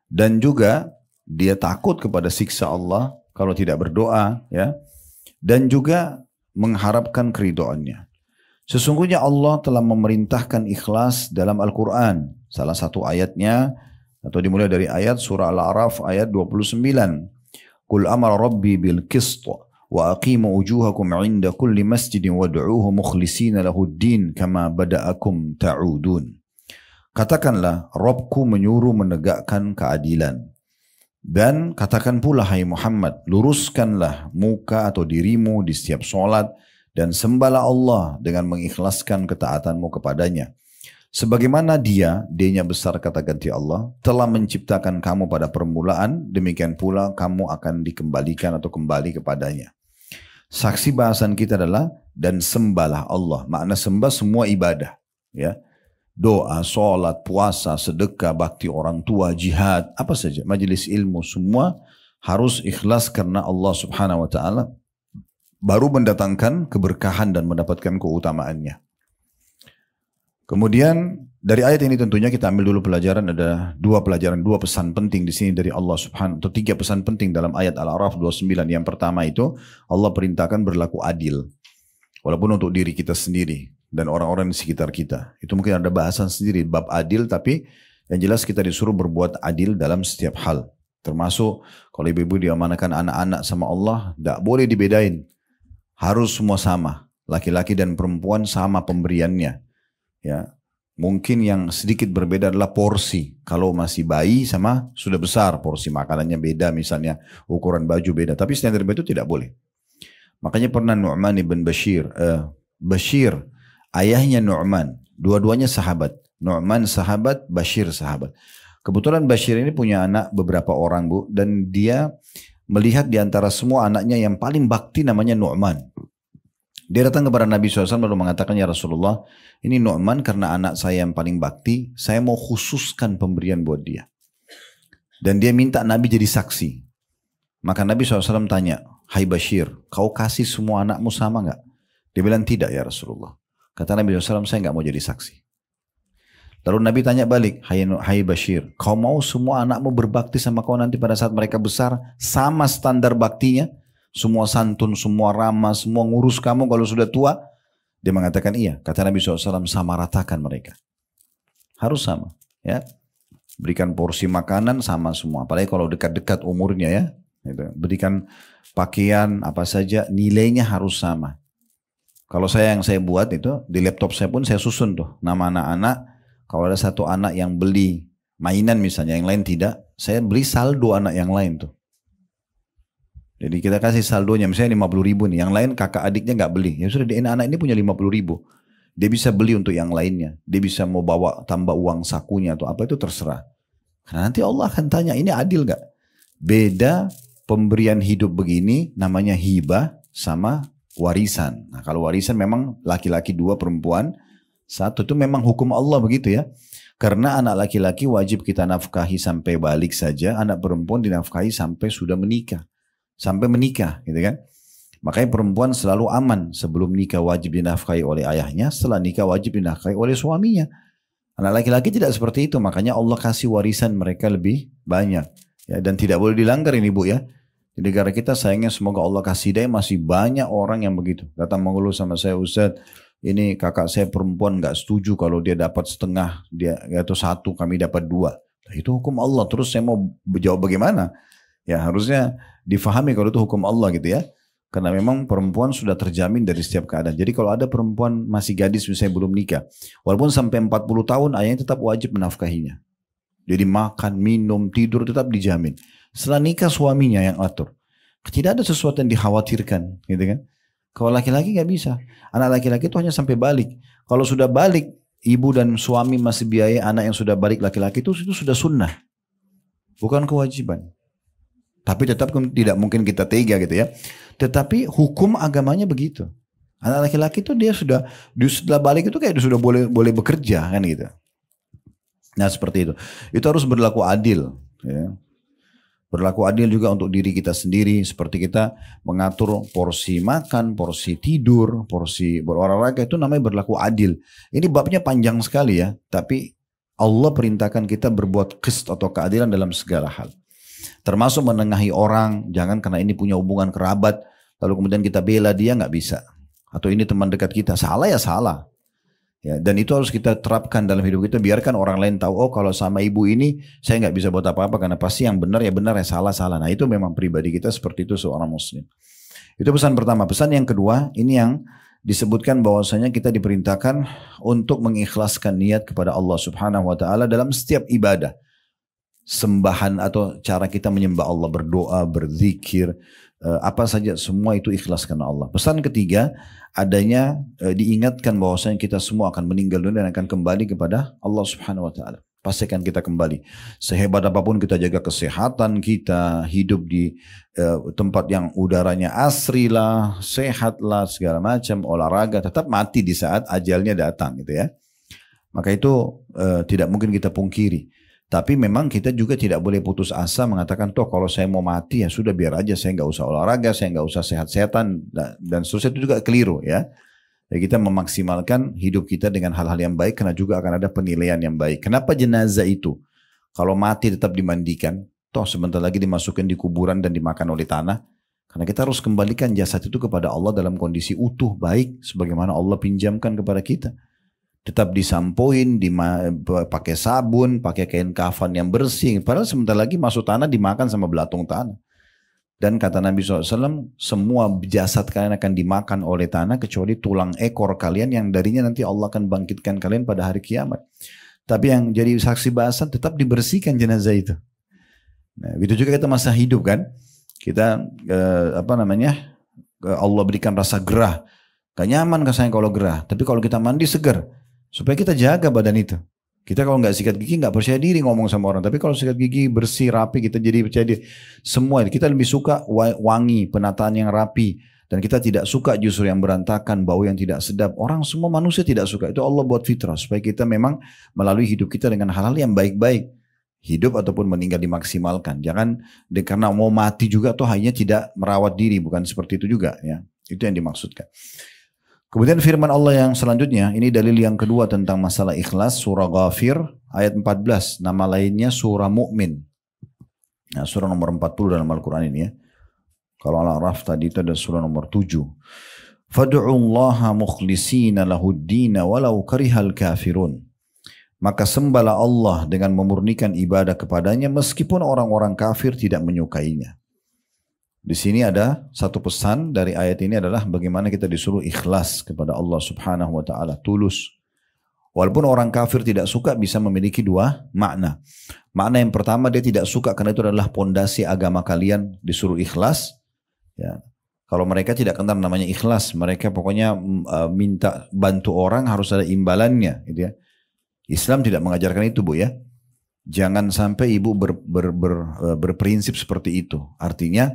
Dan juga dia takut kepada siksa Allah. Kalau tidak berdoa ya. Dan juga mengharapkan keridhaannya. Sesungguhnya Allah telah memerintahkan ikhlas dalam Al-Quran. Salah satu ayatnya, atau dimulai dari ayat surah Al-A'raf ayat 29. Qul amara rabbi bil qist wa aqimu wujuhakum inda kulli masjidin wad'uuhu mukhlishina lahuddin kama bada'akum ta'udun. Katakanlah, Rabbku menyuruh menegakkan keadilan. Dan katakan pula hai Muhammad, luruskanlah muka atau dirimu di setiap sholat dan sembahlah Allah dengan mengikhlaskan ketaatanmu kepadanya. Sebagaimana dia-nya besar kata ganti Allah, telah menciptakan kamu pada permulaan, demikian pula kamu akan dikembalikan atau kembali kepadanya. Saksi bahasan kita adalah, dan sembahlah Allah. Makna sembah semua ibadah. Ya. Doa, sholat, puasa, sedekah, bakti orang tua, jihad, apa saja, majelis ilmu, semua harus ikhlas karena Allah subhanahu wa ta'ala, baru mendatangkan keberkahan dan mendapatkan keutamaannya. Kemudian dari ayat ini tentunya kita ambil dulu pelajaran, ada dua pesan penting di sini dari Allah subhanahu, atau tiga pesan penting dalam ayat Al-A'raf 29. Yang pertama itu Allah perintahkan berlaku adil, walaupun untuk diri kita sendiri dan orang-orang di sekitar kita. Itu mungkin ada bahasan sendiri bab adil, tapi yang jelas kita disuruh berbuat adil dalam setiap hal. Termasuk kalau ibu-ibu diamanahkan anak-anak sama Allah, tidak boleh dibedain. Harus semua sama. Laki-laki dan perempuan sama pemberiannya. Ya, mungkin yang sedikit berbeda adalah porsi. Kalau masih bayi sama sudah besar, porsi makanannya beda misalnya, ukuran baju beda. Tapi standar itu tidak boleh. Makanya pernah Nu'man ibn Bashir, ayahnya Nu'man, dua-duanya sahabat. Nu'man sahabat, Bashir sahabat. Kebetulan Bashir ini punya anak beberapa orang bu, dan dia melihat di antara semua anaknya yang paling bakti namanya Nu'man. Dia datang kepada Nabi SAW lalu mengatakan, ya Rasulullah, ini Nu'man karena anak saya yang paling bakti, saya mau khususkan pemberian buat dia. Dan dia minta Nabi jadi saksi. Maka Nabi SAW tanya, hai Bashir, kau kasih semua anakmu sama nggak? Dia bilang tidak ya Rasulullah. Kata Nabi SAW, saya nggak mau jadi saksi. Lalu Nabi tanya balik, hai Bashir, kau mau semua anakmu berbakti sama kau nanti pada saat mereka besar, sama standar baktinya? Semua santun, semua ramah, semua ngurus kamu kalau sudah tua? Dia mengatakan iya. Kata Nabi SAW, sama ratakan mereka. Harus sama. Ya. Berikan porsi makanan sama semua. Apalagi kalau dekat-dekat umurnya ya. Berikan pakaian apa saja, nilainya harus sama. Kalau yang saya buat itu, di laptop saya pun saya susun tuh. Nama anak-anak, kalau ada satu anak yang beli mainan misalnya, yang lain tidak, saya beli saldo anak yang lain tuh. Jadi kita kasih saldonya, misalnya 50 ribu nih, yang lain kakak adiknya nggak beli. Ya sudah, anak ini punya 50 ribu. Dia bisa beli untuk yang lainnya. Dia bisa mau bawa tambah uang sakunya atau apa itu terserah. Karena nanti Allah akan tanya, ini adil nggak? Beda pemberian hidup begini, namanya hibah sama warisan. Nah kalau warisan memang laki-laki 2, perempuan 1, itu memang hukum Allah begitu ya. Karena anak laki-laki wajib kita nafkahi sampai balik saja, anak perempuan dinafkahi sampai sudah menikah. Sampai menikah gitu kan. Makanya perempuan selalu aman, sebelum nikah wajib dinafkahi oleh ayahnya, setelah nikah wajib dinafkahi oleh suaminya. Anak laki-laki tidak seperti itu, makanya Allah kasih warisan mereka lebih banyak ya, dan tidak boleh dilanggar ini bu ya. Di negara kita sayangnya semoga Allah kasih hidayah, masih banyak orang yang begitu. Datang mengeluh sama saya, Ustaz, ini kakak saya perempuan gak setuju kalau dia dapat setengah, dia atau 1, kami dapat 2. Nah, itu hukum Allah. Terus saya mau jawab bagaimana? Ya harusnya difahami kalau itu hukum Allah gitu ya. Karena memang perempuan sudah terjamin dari setiap keadaan. Jadi kalau ada perempuan masih gadis misalnya belum nikah, walaupun sampai 40 tahun ayahnya tetap wajib menafkahinya. Jadi makan, minum, tidur tetap dijamin. Setelah nikah suaminya yang atur. Tidak ada sesuatu yang dikhawatirkan, gitu kan? Kalau laki-laki nggak bisa. Anak laki-laki itu hanya sampai balik. Kalau sudah balik, ibu dan suami masih biaya anak yang sudah balik laki-laki itu sudah sunnah. Bukan kewajiban. Tapi tetap tidak mungkin kita tega gitu ya. Tetapi hukum agamanya begitu. Anak laki-laki itu dia sudah balik itu kayak sudah boleh bekerja kan gitu. Nah seperti itu. Itu harus berlaku adil. Ya. Berlaku adil juga untuk diri kita sendiri. Seperti kita mengatur porsi makan, porsi tidur, porsi berolahraga itu namanya berlaku adil. Ini babnya panjang sekali ya. Tapi Allah perintahkan kita berbuat qist atau keadilan dalam segala hal. Termasuk menengahi orang, jangan karena ini punya hubungan kerabat, lalu kemudian kita bela dia, nggak bisa. Atau ini teman dekat kita, salah ya salah. Ya, dan itu harus kita terapkan dalam hidup kita, biarkan orang lain tahu, oh kalau sama ibu ini saya nggak bisa buat apa-apa, karena pasti yang benar ya benar, ya salah. Nah itu memang pribadi kita seperti itu seorang muslim. Itu pesan pertama. Pesan yang kedua, ini yang disebutkan bahwasanya kita diperintahkan untuk mengikhlaskan niat kepada Allah Subhanahu wa taala dalam setiap ibadah. Sembahan atau cara kita menyembah Allah, berdoa, berzikir, apa saja semua itu ikhlas karena Allah. Pesan ketiga, adanya diingatkan bahwasanya kita semua akan meninggal dunia dan akan kembali kepada Allah Subhanahu wa taala. Pastikan kita kembali. Sehebat apapun kita jaga kesehatan kita, hidup di tempat yang udaranya asri lah, sehat lah, segala macam, olahraga, tetap mati di saat ajalnya datang gitu ya. Maka itu tidak mungkin kita pungkiri. Tapi memang kita juga tidak boleh putus asa mengatakan, toh kalau saya mau mati ya sudah biar aja, saya nggak usah olahraga, saya nggak usah sehat-sehatan, dan seterusnya. Itu juga keliru ya. Jadi kita memaksimalkan hidup kita dengan hal-hal yang baik, karena juga akan ada penilaian yang baik. Kenapa jenazah itu kalau mati tetap dimandikan, toh sebentar lagi dimasukin di kuburan dan dimakan oleh tanah? Karena kita harus kembalikan jasad itu kepada Allah dalam kondisi utuh, baik, sebagaimana Allah pinjamkan kepada kita. Tetap disampoin, pakai sabun, pakai kain kafan yang bersih. Padahal sebentar lagi masuk tanah dimakan sama belatung tanah. Dan kata Nabi SAW, semua jasad kalian akan dimakan oleh tanah kecuali tulang ekor kalian yang darinya nanti Allah akan bangkitkan kalian pada hari kiamat. Tapi yang jadi saksi bahasan tetap dibersihkan jenazah itu. Nah, begitu juga kita masa hidup kan. Kita Allah berikan rasa gerah. Gak nyaman rasanya kalau gerah. Tapi kalau kita mandi segar. Supaya kita jaga badan itu. Kita kalau nggak sikat gigi nggak percaya diri ngomong sama orang. Tapi kalau sikat gigi bersih rapi kita jadi percaya diri. Semua kita lebih suka wangi, penataan yang rapi. Dan kita tidak suka justru yang berantakan, bau yang tidak sedap. Orang semua manusia tidak suka. Itu Allah buat fitrah supaya kita memang melalui hidup kita dengan hal-hal yang baik-baik. Hidup ataupun meninggal dimaksimalkan. Jangan karena mau mati juga tuh hanya tidak merawat diri. Bukan seperti itu juga ya. Itu yang dimaksudkan. Kemudian firman Allah yang selanjutnya, ini dalil yang kedua tentang masalah ikhlas, surah Ghafir ayat 14, nama lainnya surah Mu'min. Nah, surah nomor 40 dalam Al-Quran ini ya. Kalau Al-A'raf tadi itu ada surah nomor 7. Fad'ullaha mukhlisina lahuddina walau karihal kafirun. Maka sembahlah Allah dengan memurnikan ibadah kepadanya meskipun orang-orang kafir tidak menyukainya. Di sini ada satu pesan dari ayat ini adalah bagaimana kita disuruh ikhlas kepada Allah Subhanahu wa taala, tulus. Walaupun orang kafir tidak suka bisa memiliki dua makna. Makna yang pertama dia tidak suka karena itu adalah pondasi agama kalian, disuruh ikhlas. Ya. Kalau mereka tidak kenal namanya ikhlas, mereka pokoknya minta bantu orang harus ada imbalannya, gitu ya. Islam tidak mengajarkan itu, Bu ya. Jangan sampai ibu berprinsip seperti itu. Artinya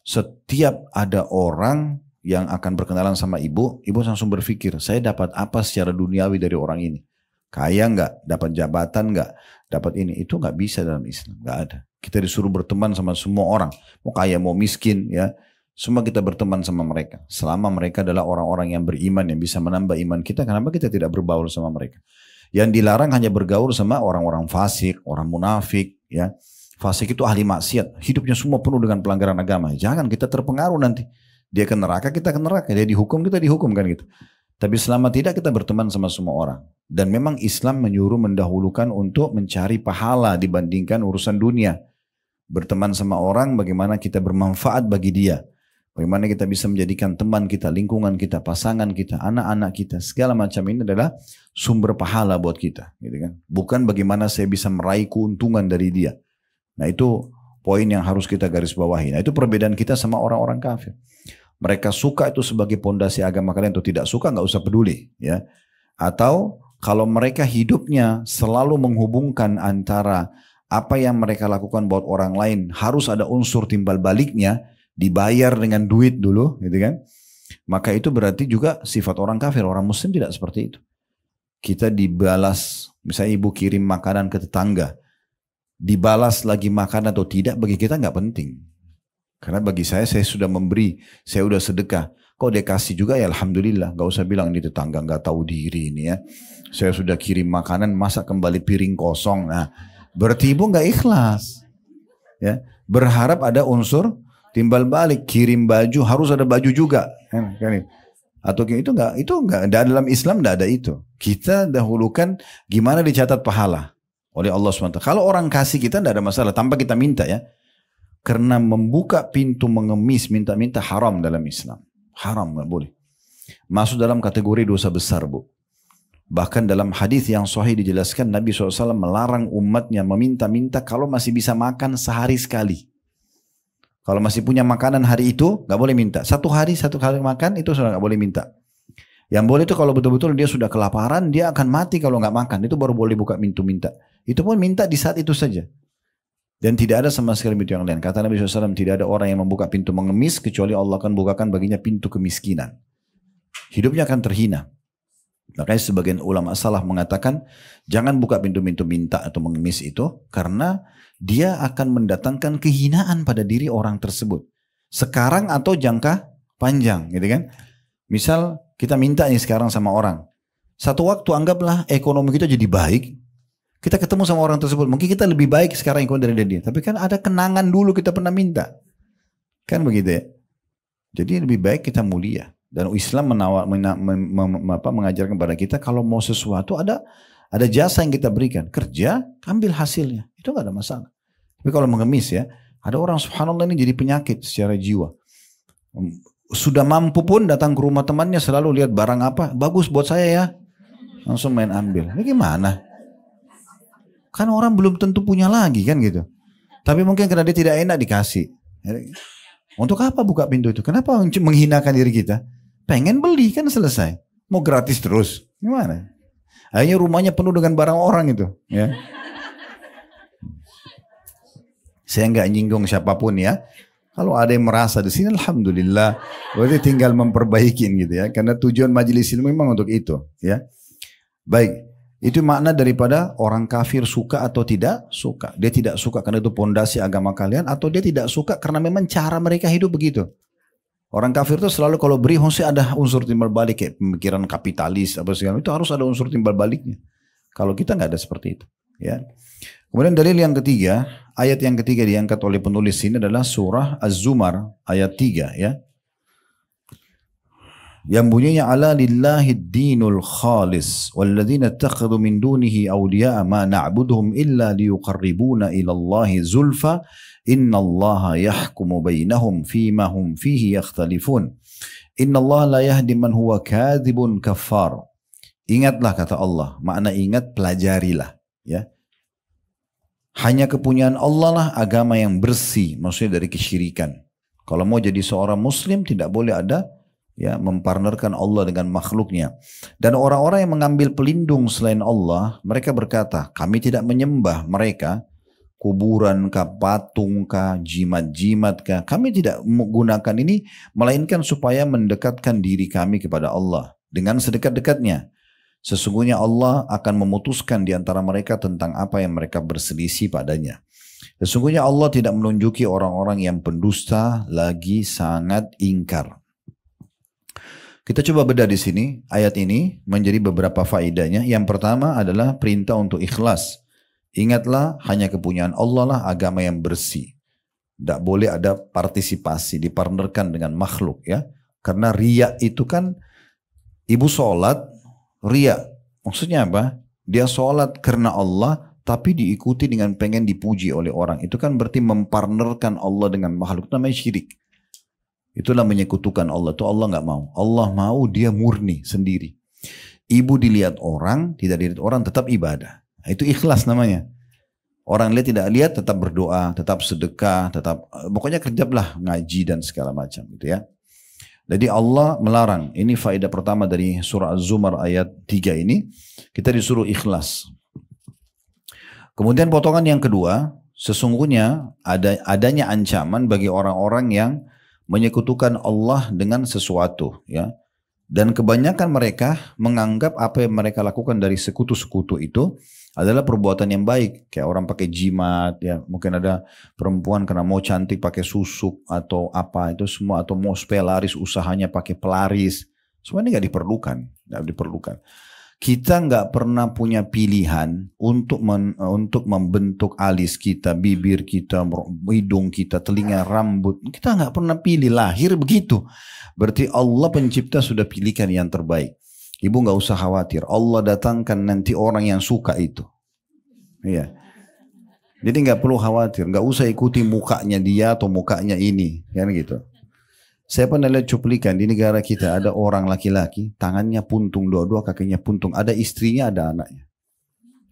setiap ada orang yang akan berkenalan sama ibu langsung berpikir, saya dapat apa secara duniawi dari orang ini? Kaya nggak? Dapat jabatan nggak? Dapat ini? Itu nggak bisa dalam Islam, nggak ada. Kita disuruh berteman sama semua orang, mau kaya mau miskin, ya, semua kita berteman sama mereka. Selama mereka adalah orang-orang yang beriman yang bisa menambah iman kita, kenapa kita tidak berbaur sama mereka? Yang dilarang hanya bergaul sama orang-orang fasik, orang munafik, ya. Fasik itu ahli maksiat, hidupnya semua penuh dengan pelanggaran agama. Jangan kita terpengaruh nanti. Dia ke neraka, kita ke neraka. Dia dihukum, kita dihukum kan gitu. Tapi selama tidak kita berteman sama semua orang. Dan memang Islam menyuruh mendahulukan untuk mencari pahala dibandingkan urusan dunia. Berteman sama orang bagaimana kita bermanfaat bagi dia. Bagaimana kita bisa menjadikan teman kita, lingkungan kita, pasangan kita, anak-anak kita, segala macam ini adalah sumber pahala buat kita, gitu kan? Bukan bagaimana saya bisa meraih keuntungan dari dia. Nah itu poin yang harus kita garis bawahi. Nah itu perbedaan kita sama orang-orang kafir. Mereka suka itu sebagai pondasi agama kalian atau tidak suka nggak usah peduli, ya. Atau kalau mereka hidupnya selalu menghubungkan antara apa yang mereka lakukan buat orang lain harus ada unsur timbal baliknya, dibayar dengan duit dulu, gitu kan? Maka itu berarti juga sifat orang kafir. Orang muslim tidak seperti itu. Kita dibalas, misalnya ibu kirim makanan ke tetangga, dibalas lagi makan atau tidak bagi kita nggak penting. Karena bagi saya sudah memberi, saya sudah sedekah. Kok dia kasih juga ya alhamdulillah. Gak usah bilang ini tetangga nggak tahu diri ini ya. Saya sudah kirim makanan, masa kembali piring kosong. Nah, berarti ibu nggak ikhlas. Ya, berharap ada unsur timbal balik, kirim baju harus ada baju juga, kan? Atau itu enggak dalam Islam enggak ada itu. Kita dahulukan gimana dicatat pahala oleh Allah SWT. Kalau orang kasih kita enggak ada masalah tanpa kita minta ya. Karena membuka pintu mengemis minta-minta haram dalam Islam. Haram enggak boleh. Masuk dalam kategori dosa besar, Bu. Bahkan dalam hadis yang sahih dijelaskan Nabi SAW melarang umatnya meminta-minta kalau masih bisa makan sehari sekali. Kalau masih punya makanan hari itu, nggak boleh minta. Satu kali makan itu sudah nggak boleh minta. Yang boleh itu kalau betul-betul dia sudah kelaparan, dia akan mati kalau nggak makan. Itu baru boleh buka pintu minta. Itu pun minta di saat itu saja. Dan tidak ada sama sekali pintu yang lain. Kata Nabi SAW, tidak ada orang yang membuka pintu mengemis, kecuali Allah akan bukakan baginya pintu kemiskinan. Hidupnya akan terhina. Makanya sebagian ulama salaf mengatakan, jangan buka pintu-pintu minta atau mengemis itu, karena dia akan mendatangkan kehinaan pada diri orang tersebut. Sekarang atau jangka panjang, gitu kan? Misal kita minta nih sekarang sama orang. Satu waktu anggaplah ekonomi kita jadi baik. Kita ketemu sama orang tersebut. Mungkin kita lebih baik sekarang ekonomi dari dia. Tapi kan ada kenangan dulu kita pernah minta. Kan begitu ya? Jadi lebih baik kita mulia. Dan Islam mengajarkan kepada kita kalau mau sesuatu ada jasa yang kita berikan. Kerja, ambil hasilnya. Itu gak ada masalah. Tapi kalau mengemis ya, ada orang subhanallah ini jadi penyakit secara jiwa. Sudah mampu pun datang ke rumah temannya selalu lihat barang apa. Bagus buat saya ya. Langsung main ambil. Ini gimana? Kan orang belum tentu punya lagi kan gitu. Tapi mungkin karena dia tidak enak dikasih. Untuk apa buka pintu itu? Kenapa menghinakan diri kita? Pengen beli kan selesai. Mau gratis terus. Gimana? Akhirnya rumahnya penuh dengan barang orang itu, ya. Saya nggak nyinggung siapapun ya. Kalau ada yang merasa di sini, alhamdulillah, berarti tinggal memperbaikin gitu ya. Karena tujuan majelis ilmu memang untuk itu, ya. Baik, itu makna daripada orang kafir suka atau tidak suka. Dia tidak suka karena itu pondasi agama kalian, atau dia tidak suka karena memang cara mereka hidup begitu. Orang kafir itu selalu kalau beri mesti ada unsur timbal balik kayak pemikiran kapitalis apa segala itu harus ada unsur timbal baliknya. Kalau kita nggak ada seperti itu, ya. Kemudian dalil yang ketiga, ayat yang ketiga diangkat oleh penulis ini adalah surah Az-Zumar ayat 3 ya. Yang bunyinya ala lillahid dinul khalis walladzina ittakhadhu min dunihi awliya'a ma na'buduhum illa liyuqarribuna ila Allahi zulfa innallaha yahkumu bainahum fima hum fihi yakhtalifun innallaha la yahdi man huwa kadzibun kafar. Ingatlah kata Allah, makna ingat pelajarilah ya. Hanya kepunyaan Allah lah agama yang bersih, maksudnya dari kesyirikan. Kalau mau jadi seorang muslim tidak boleh ada ya mempartnerkan Allah dengan makhluknya. Dan orang-orang yang mengambil pelindung selain Allah, mereka berkata, kami tidak menyembah mereka, kuburan kah, patung kah, jimat-jimat kah. Kami tidak menggunakan ini, melainkan supaya mendekatkan diri kami kepada Allah dengan sedekat-dekatnya. Sesungguhnya Allah akan memutuskan di antara mereka tentang apa yang mereka berselisih padanya. Sesungguhnya Allah tidak menunjuki orang-orang yang pendusta lagi sangat ingkar. Kita coba bedah di sini, ayat ini menjadi beberapa faedahnya. Yang pertama adalah perintah untuk ikhlas. Ingatlah hanya kepunyaan Allah lah agama yang bersih. Tidak boleh ada partisipasi, dipartnerkan dengan makhluk ya. Karena riya itu kan, ibu sholat, riya. Maksudnya apa? Dia sholat karena Allah, tapi diikuti dengan pengen dipuji oleh orang. Itu kan berarti mempartnerkan Allah dengan makhluk, namanya syirik. Itulah menyekutukan Allah. Itu Allah nggak mau. Allah mau dia murni sendiri. Ibu dilihat orang, tidak dilihat orang, tetap ibadah. Itu ikhlas namanya. Orang lihat tidak lihat tetap berdoa, tetap sedekah, tetap pokoknya kerjalah ngaji dan segala macam gitu ya. Jadi Allah melarang. Ini faedah pertama dari surah Az-Zumar ayat 3 ini. Kita disuruh ikhlas. Kemudian potongan yang kedua, sesungguhnya adanya ancaman bagi orang-orang yang menyekutukan Allah dengan sesuatu ya. Dan kebanyakan mereka menganggap apa yang mereka lakukan dari sekutu-sekutu itu adalah perbuatan yang baik. Kayak orang pakai jimat, ya mungkin ada perempuan karena mau cantik pakai susuk atau apa itu semua, atau mau supaya laris usahanya pakai pelaris. Semua ini nggak diperlukan. Kita nggak pernah punya pilihan untuk membentuk alis kita, bibir kita, hidung kita, telinga, rambut. Kita nggak pernah pilih, lahir begitu. Berarti Allah pencipta sudah pilihkan yang terbaik. Ibu nggak usah khawatir. Allah datangkan nanti orang yang suka itu. Iya. Jadi nggak perlu khawatir. Nggak usah ikuti mukanya dia atau mukanya ini, kan gitu. Saya pernah lihat cuplikan di negara kita ada orang laki-laki tangannya puntung, dua-dua kakinya puntung, ada istrinya, ada anaknya.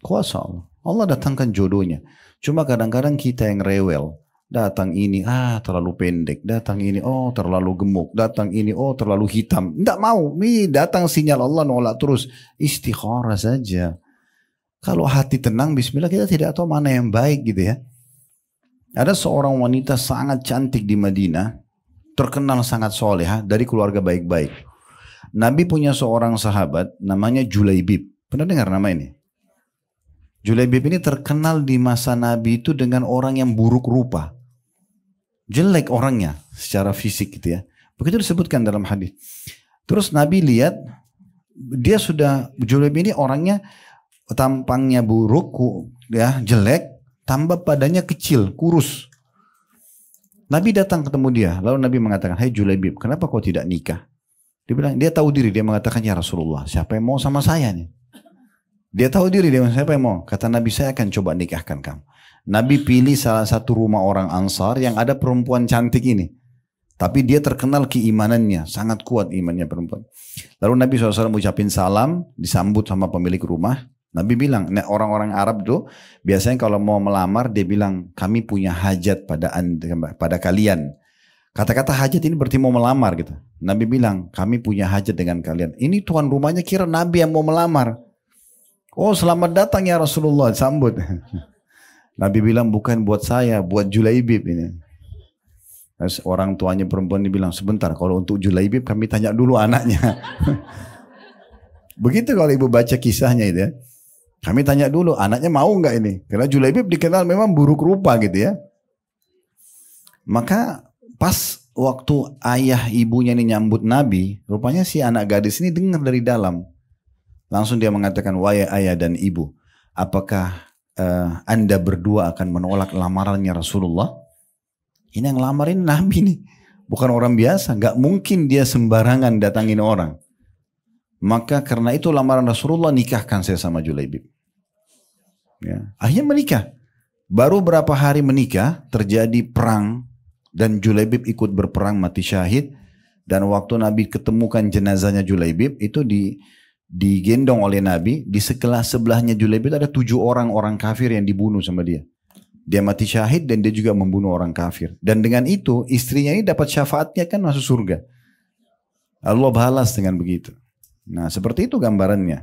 Kuasa Allah. Allah datangkan jodohnya. Cuma kadang-kadang kita yang rewel. Datang ini, terlalu pendek. Datang ini, terlalu gemuk. Datang ini, terlalu hitam. Tidak mau. Ini datang sinyal Allah nolak terus. Istikharah saja. Kalau hati tenang, bismillah, kita tidak tahu mana yang baik gitu ya. Ada seorang wanita sangat cantik di Madinah. Terkenal sangat solehah dari keluarga baik-baik. Nabi punya seorang sahabat namanya Julaibib. Pernah dengar nama ini? Julaibib ini terkenal di masa Nabi itu dengan orang yang buruk rupa. Jelek orangnya secara fisik gitu ya. Begitu disebutkan dalam hadis. Terus Nabi lihat Julaibib ini orangnya tampangnya buruk ya, jelek, tambah badannya kecil, kurus. Nabi datang ketemu dia, lalu Nabi mengatakan, "Hai Julaibib, kenapa kau tidak nikah?" Dia bilang, dia tahu diri, dia mengatakan, "Ya Rasulullah, siapa yang mau sama saya nih?" Dia tahu diri, dia bilang, "Siapa yang mau?" Kata Nabi, "Saya akan coba nikahkan kamu." Nabi pilih salah satu rumah orang Ansar yang ada perempuan cantik ini. Tapi dia terkenal keimanannya, sangat kuat imannya perempuan. Lalu Nabi SAW ucapin salam, disambut sama pemilik rumah. Nabi bilang, orang-orang Arab tuh biasanya kalau mau melamar dia bilang, "Kami punya hajat pada kalian." Kata-kata hajat ini berarti mau melamar gitu. Nabi bilang, "Kami punya hajat dengan kalian." Ini tuan rumahnya kira Nabi yang mau melamar. "Oh, selamat datang ya Rasulullah," sambut. Nabi bilang, "Bukan buat saya, buat Julaibib ini." Terus orang tuanya perempuan ini bilang, "Sebentar, kalau untuk Julaibib kami tanya dulu anaknya." Begitu kalau ibu baca kisahnya itu ya. Kami tanya dulu anaknya mau nggak ini? Karena Julaibib dikenal memang buruk rupa gitu ya. Maka pas waktu ayah ibunya ini nyambut Nabi, rupanya si anak gadis ini dengar dari dalam. Langsung dia mengatakan, "Wahai ayah dan ibu, apakah Anda berdua akan menolak lamarannya Rasulullah?" Ini yang lamarin Nabi nih. Bukan orang biasa. Gak mungkin dia sembarangan datangin orang. Maka karena itu lamaran Rasulullah, nikahkan saya sama Julaibib. Ya. Akhirnya menikah. Baru berapa hari menikah terjadi perang dan Julaibib ikut berperang mati syahid. Dan waktu Nabi ketemukan jenazahnya Julaibib itu digendong oleh Nabi. Di sebelahnya Julaibib ada 7 orang kafir yang dibunuh sama dia. Dia mati syahid dan dia juga membunuh orang kafir. Dan dengan itu istrinya ini dapat syafaatnya kan masuk surga. Allah balas dengan begitu. Nah seperti itu gambarannya.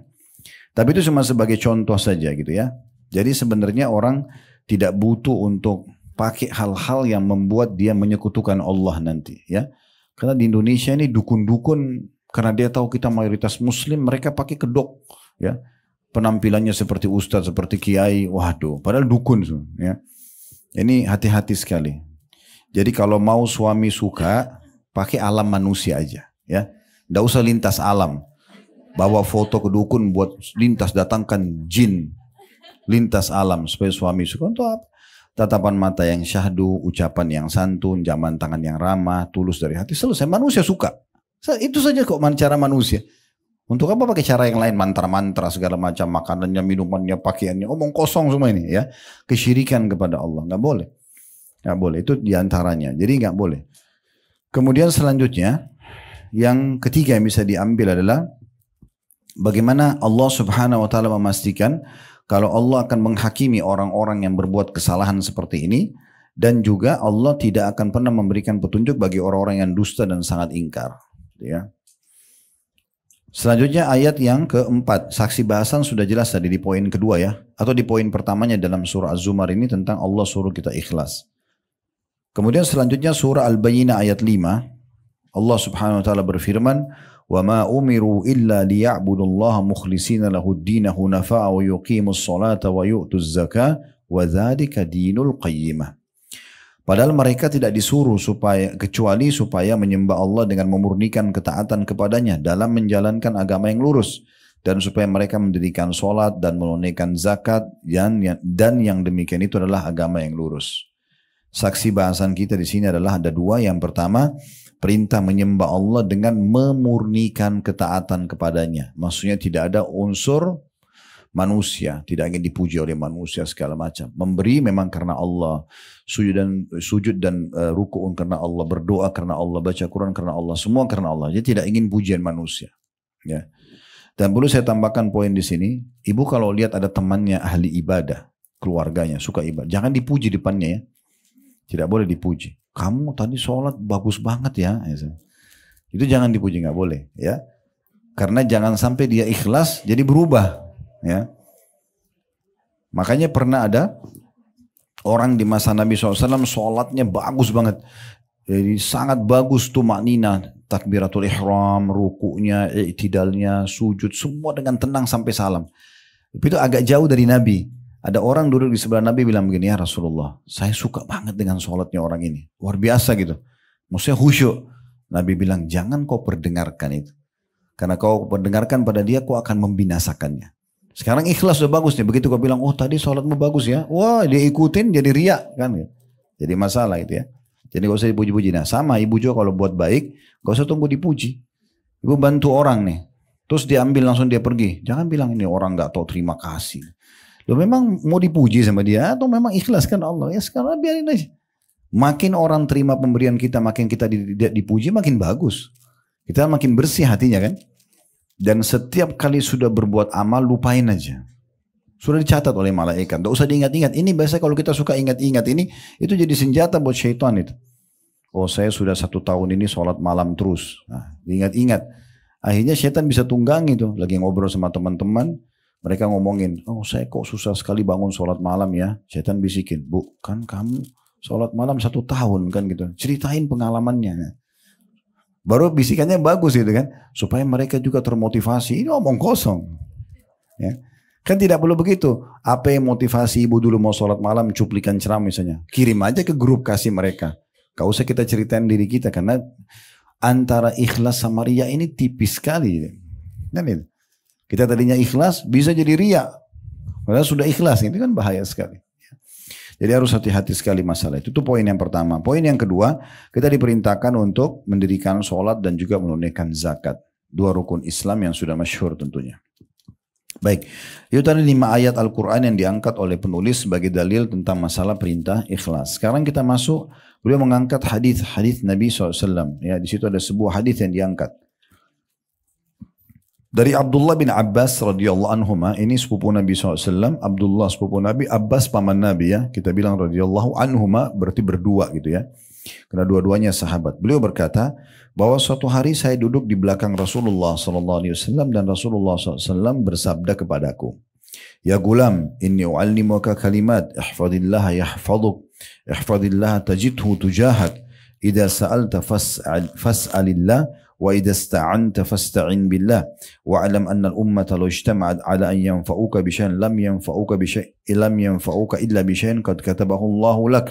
Tapi itu cuma sebagai contoh saja gitu ya. Jadi sebenarnya orang tidak butuh untuk pakai hal-hal yang membuat dia menyekutukan Allah nanti ya. Karena di Indonesia ini dukun-dukun, karena dia tahu kita mayoritas muslim, mereka pakai kedok ya. Penampilannya seperti ustadz, seperti kiai, waduh, padahal dukun ya. Ini hati-hati sekali. Jadi kalau mau suami suka, pakai alam manusia aja ya. Nggak usah lintas alam. Bawa foto ke dukun buat lintas, datangkan jin. Lintas alam supaya suami suka. Untuk apa? Tatapan mata yang syahdu, ucapan yang santun, jaman tangan yang ramah, tulus dari hati, selesai. Manusia suka. Itu saja kok cara manusia. Untuk apa pakai cara yang lain, mantra-mantra segala macam, makanannya, minumannya, pakaiannya, omong kosong semua ini ya. Kesyirikan kepada Allah, nggak boleh. Nggak boleh, itu diantaranya. Jadi nggak boleh. Kemudian selanjutnya, yang ketiga yang bisa diambil adalah bagaimana Allah Subhanahu wa taala memastikan kalau Allah akan menghakimi orang-orang yang berbuat kesalahan seperti ini, dan juga Allah tidak akan pernah memberikan petunjuk bagi orang-orang yang dusta dan sangat ingkar, ya. Selanjutnya ayat yang keempat, saksi bahasan sudah jelas tadi di poin kedua ya, atau di poin pertamanya dalam surah Az-Zumar ini tentang Allah suruh kita ikhlas. Kemudian selanjutnya surah Al-Bayyinah ayat 5, Allah Subhanahu wa taala berfirman, "Wa ma umiru illa liya'budullaha mukhlishina lahud-din hunafa'a wa yuqimus salata wa yu'tuz zakah wa dzalika dinul qayyimah." Padahal mereka tidak disuruh kecuali supaya menyembah Allah dengan memurnikan ketaatan kepadanya dalam menjalankan agama yang lurus, dan supaya mereka mendirikan sholat dan menunaikan zakat, dan yang demikian itu adalah agama yang lurus. Saksi bahasan kita di sini adalah ada dua. Yang pertama, perintah menyembah Allah dengan memurnikan ketaatan kepadanya. Maksudnya tidak ada unsur manusia, tidak ingin dipuji oleh manusia segala macam. Memberi memang karena Allah, sujud dan ruku'un karena Allah, berdoa karena Allah, baca Quran karena Allah, semua karena Allah. Jadi tidak ingin pujian manusia. Ya. Dan perlu saya tambahkan poin di sini, ibu kalau lihat ada temannya ahli ibadah, keluarganya suka ibadah, jangan dipuji depannya ya. Tidak boleh dipuji. Kamu tadi sholat bagus banget ya. Itu jangan dipuji, nggak boleh ya. Karena jangan sampai dia ikhlas jadi berubah. Ya, makanya pernah ada orang di masa Nabi SAW sholatnya bagus banget, jadi sangat bagus tuh maknina, takbiratul ihram, rukunya, i'tidalnya, sujud, semua dengan tenang sampai salam. Tapi itu agak jauh dari Nabi. Ada orang duduk di sebelah Nabi bilang begini, ya Rasulullah, saya suka banget dengan sholatnya orang ini, luar biasa gitu, maksudnya khusyuk. Nabi bilang, jangan kau perdengarkan itu, karena kau perdengarkan pada dia, kau akan membinasakannya. Sekarang ikhlas sudah bagus nih. Begitu kau bilang, oh tadi sholatmu bagus ya. Wah dia ikutin jadi riak kan. Jadi masalah itu ya. Jadi gak usah dipuji-puji. Nah sama ibu juga kalau buat baik, gak usah tunggu dipuji. Ibu bantu orang nih. Terus dia ambil langsung dia pergi. Jangan bilang ini orang gak tahu terima kasih. Lo memang mau dipuji sama dia atau memang ikhlas kan Allah. Ya sekarang biarin aja. Makin orang terima pemberian kita, makin kita dipuji makin bagus. Kita makin bersih hatinya kan. Dan setiap kali sudah berbuat amal, lupain aja. Sudah dicatat oleh malaikat. Tidak usah diingat-ingat. Ini biasa kalau kita suka ingat-ingat ini, itu jadi senjata buat syaitan itu. Oh saya sudah 1 tahun ini sholat malam terus. Nah, diingat-ingat. Akhirnya syaitan bisa tunggangi tuh. Lagi ngobrol sama teman-teman, mereka ngomongin, oh saya kok susah sekali bangun sholat malam ya. Syaitan bisikin, bu kan kamu sholat malam 1 tahun kan gitu. Ceritain pengalamannya. Baru bisikannya bagus gitu kan, supaya mereka juga termotivasi. Ini omong kosong, ya. Kan tidak perlu begitu. Apa yang motivasi ibu dulu mau sholat malam, cuplikan ceramah misalnya, kirim aja ke grup kasih mereka. Gak usah kita ceritain diri kita, karena antara ikhlas sama riya ini tipis sekali. Kan itu. Kita tadinya ikhlas bisa jadi riya, padahal sudah ikhlas, itu kan bahaya sekali. Jadi harus hati-hati sekali masalah itu. Itu poin yang pertama. Poin yang kedua, kita diperintahkan untuk mendirikan sholat dan juga menunaikan zakat. 2 rukun Islam yang sudah masyhur tentunya. Baik, itu tadi 5 ayat Al-Quran yang diangkat oleh penulis sebagai dalil tentang masalah perintah ikhlas. Sekarang kita masuk, beliau mengangkat hadis Nabi SAW. Ya, di situ ada sebuah hadis yang diangkat. Dari Abdullah bin Abbas radhiyallahu anhuma, ini sepupu Nabi SAW, Abdullah sepupu Nabi, Abbas paman Nabi ya, kita bilang radhiyallahu anhuma berarti berdua gitu ya, karena dua-duanya sahabat. Beliau berkata bahwa suatu hari saya duduk di belakang Rasulullah SAW dan Rasulullah SAW bersabda kepadaku, ya gulam, inni u'allimuka kalimat, ihfadillaha yahfaduk, ihfadillaha tajidhu tujahak, idha sa'alta fas'alillah, وإذا استعنت فاستعن بالله واعلم أن الأمة لو اجتمعت على أن ينفعوك بشيء لم ينفعوك إلا بشيء قد كتبه الله لك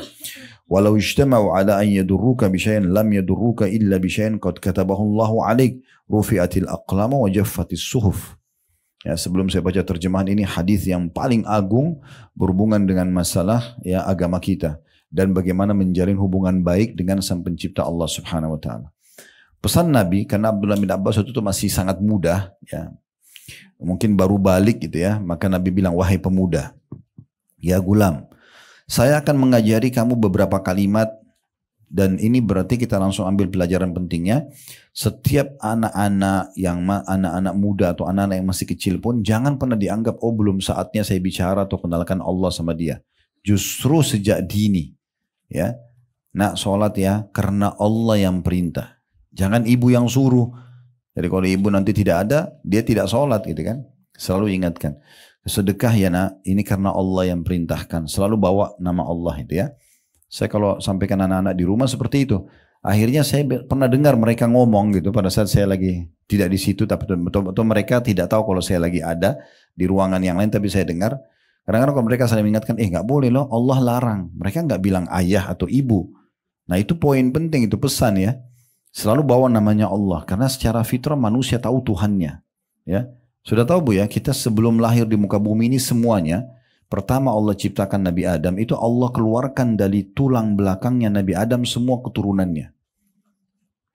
ولو اجتمعوا على أن يضروك بشيء لم يضروك إلا بشيء قد كتبه الله عليك رفعت الأقلام وجفت الصحف. Ya, sebelum saya baca terjemahan ini, hadis yang paling agung berhubungan dengan masalah ya agama kita dan bagaimana menjalin hubungan baik dengan Sang Pencipta Allah Subhanahu wa taala. Pesan Nabi, karena Abdullah bin Abbas itu masih sangat muda, ya, mungkin baru balik gitu ya, maka Nabi bilang, wahai pemuda, ya gulam, saya akan mengajari kamu beberapa kalimat dan ini berarti kita langsung ambil pelajaran pentingnya. Setiap anak-anak anak-anak muda atau anak-anak yang masih kecil pun jangan pernah dianggap oh belum saatnya saya bicara atau kenalkan Allah sama dia. Justru sejak dini, ya, nak sholat ya karena Allah yang perintah. Jangan ibu yang suruh. Jadi kalau ibu nanti tidak ada, dia tidak sholat gitu kan. Selalu ingatkan. Sedekah ya nak, ini karena Allah yang perintahkan. Selalu bawa nama Allah itu ya. Saya kalau sampaikan anak-anak di rumah seperti itu. Akhirnya saya pernah dengar mereka ngomong gitu pada saat saya lagi tidak di situ. Tapi betul-betul mereka tidak tahu kalau saya lagi ada di ruangan yang lain. Tapi saya dengar. Kadang-kadang kalau mereka saling mengingatkan, nggak boleh loh, Allah larang. Mereka nggak bilang ayah atau ibu. Nah itu poin penting, itu pesan ya. Selalu bawa namanya Allah. Karena secara fitrah manusia tahu Tuhannya. Ya, sudah tahu Bu ya, kita sebelum lahir di muka bumi ini semuanya. Pertama Allah ciptakan Nabi Adam, itu Allah keluarkan dari tulang belakangnya Nabi Adam semua keturunannya.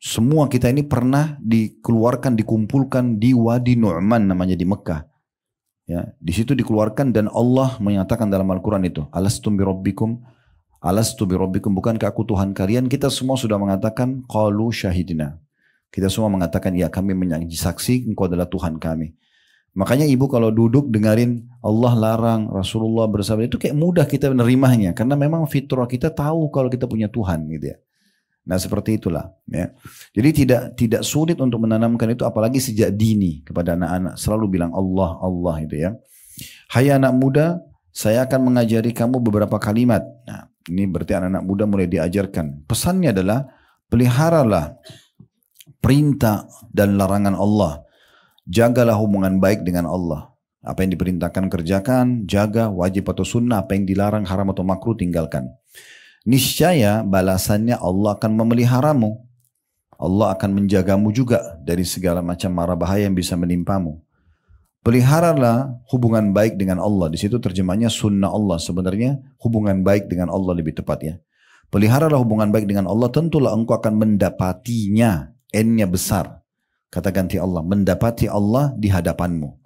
Semua kita ini pernah dikeluarkan, dikumpulkan di Wadi Nu'man namanya di Mekah. Ya, di situ dikeluarkan dan Allah menyatakan dalam Al-Quran itu, Alastu bi rabbikum, bukankah aku Tuhan kalian? Kita semua sudah mengatakan, qalu syahidina. Kita semua mengatakan, ya kami menyaksi engkau adalah Tuhan kami. Makanya ibu kalau duduk dengerin Allah larang, Rasulullah bersabda, itu kayak mudah kita menerimanya. Karena memang fitrah kita tahu kalau kita punya Tuhan gitu ya. Nah seperti itulah. Ya. Jadi tidak sulit untuk menanamkan itu apalagi sejak dini kepada anak-anak. Selalu bilang Allah, Allah itu ya. Hai anak muda, saya akan mengajari kamu beberapa kalimat. Nah ini berarti anak-anak muda mulai diajarkan. Pesannya adalah peliharalah perintah dan larangan Allah. Jagalah hubungan baik dengan Allah. Apa yang diperintahkan kerjakan, jaga, wajib atau sunnah, apa yang dilarang haram atau makruh tinggalkan. Niscaya balasannya Allah akan memeliharamu. Allah akan menjagamu juga dari segala macam mara bahaya yang bisa menimpamu. Peliharalah hubungan baik dengan Allah. Di situ terjemahnya sunnah Allah. Sebenarnya hubungan baik dengan Allah lebih tepat ya. Peliharalah hubungan baik dengan Allah, tentulah engkau akan mendapatinya. N-nya besar. Kata ganti Allah, mendapati Allah di hadapanmu.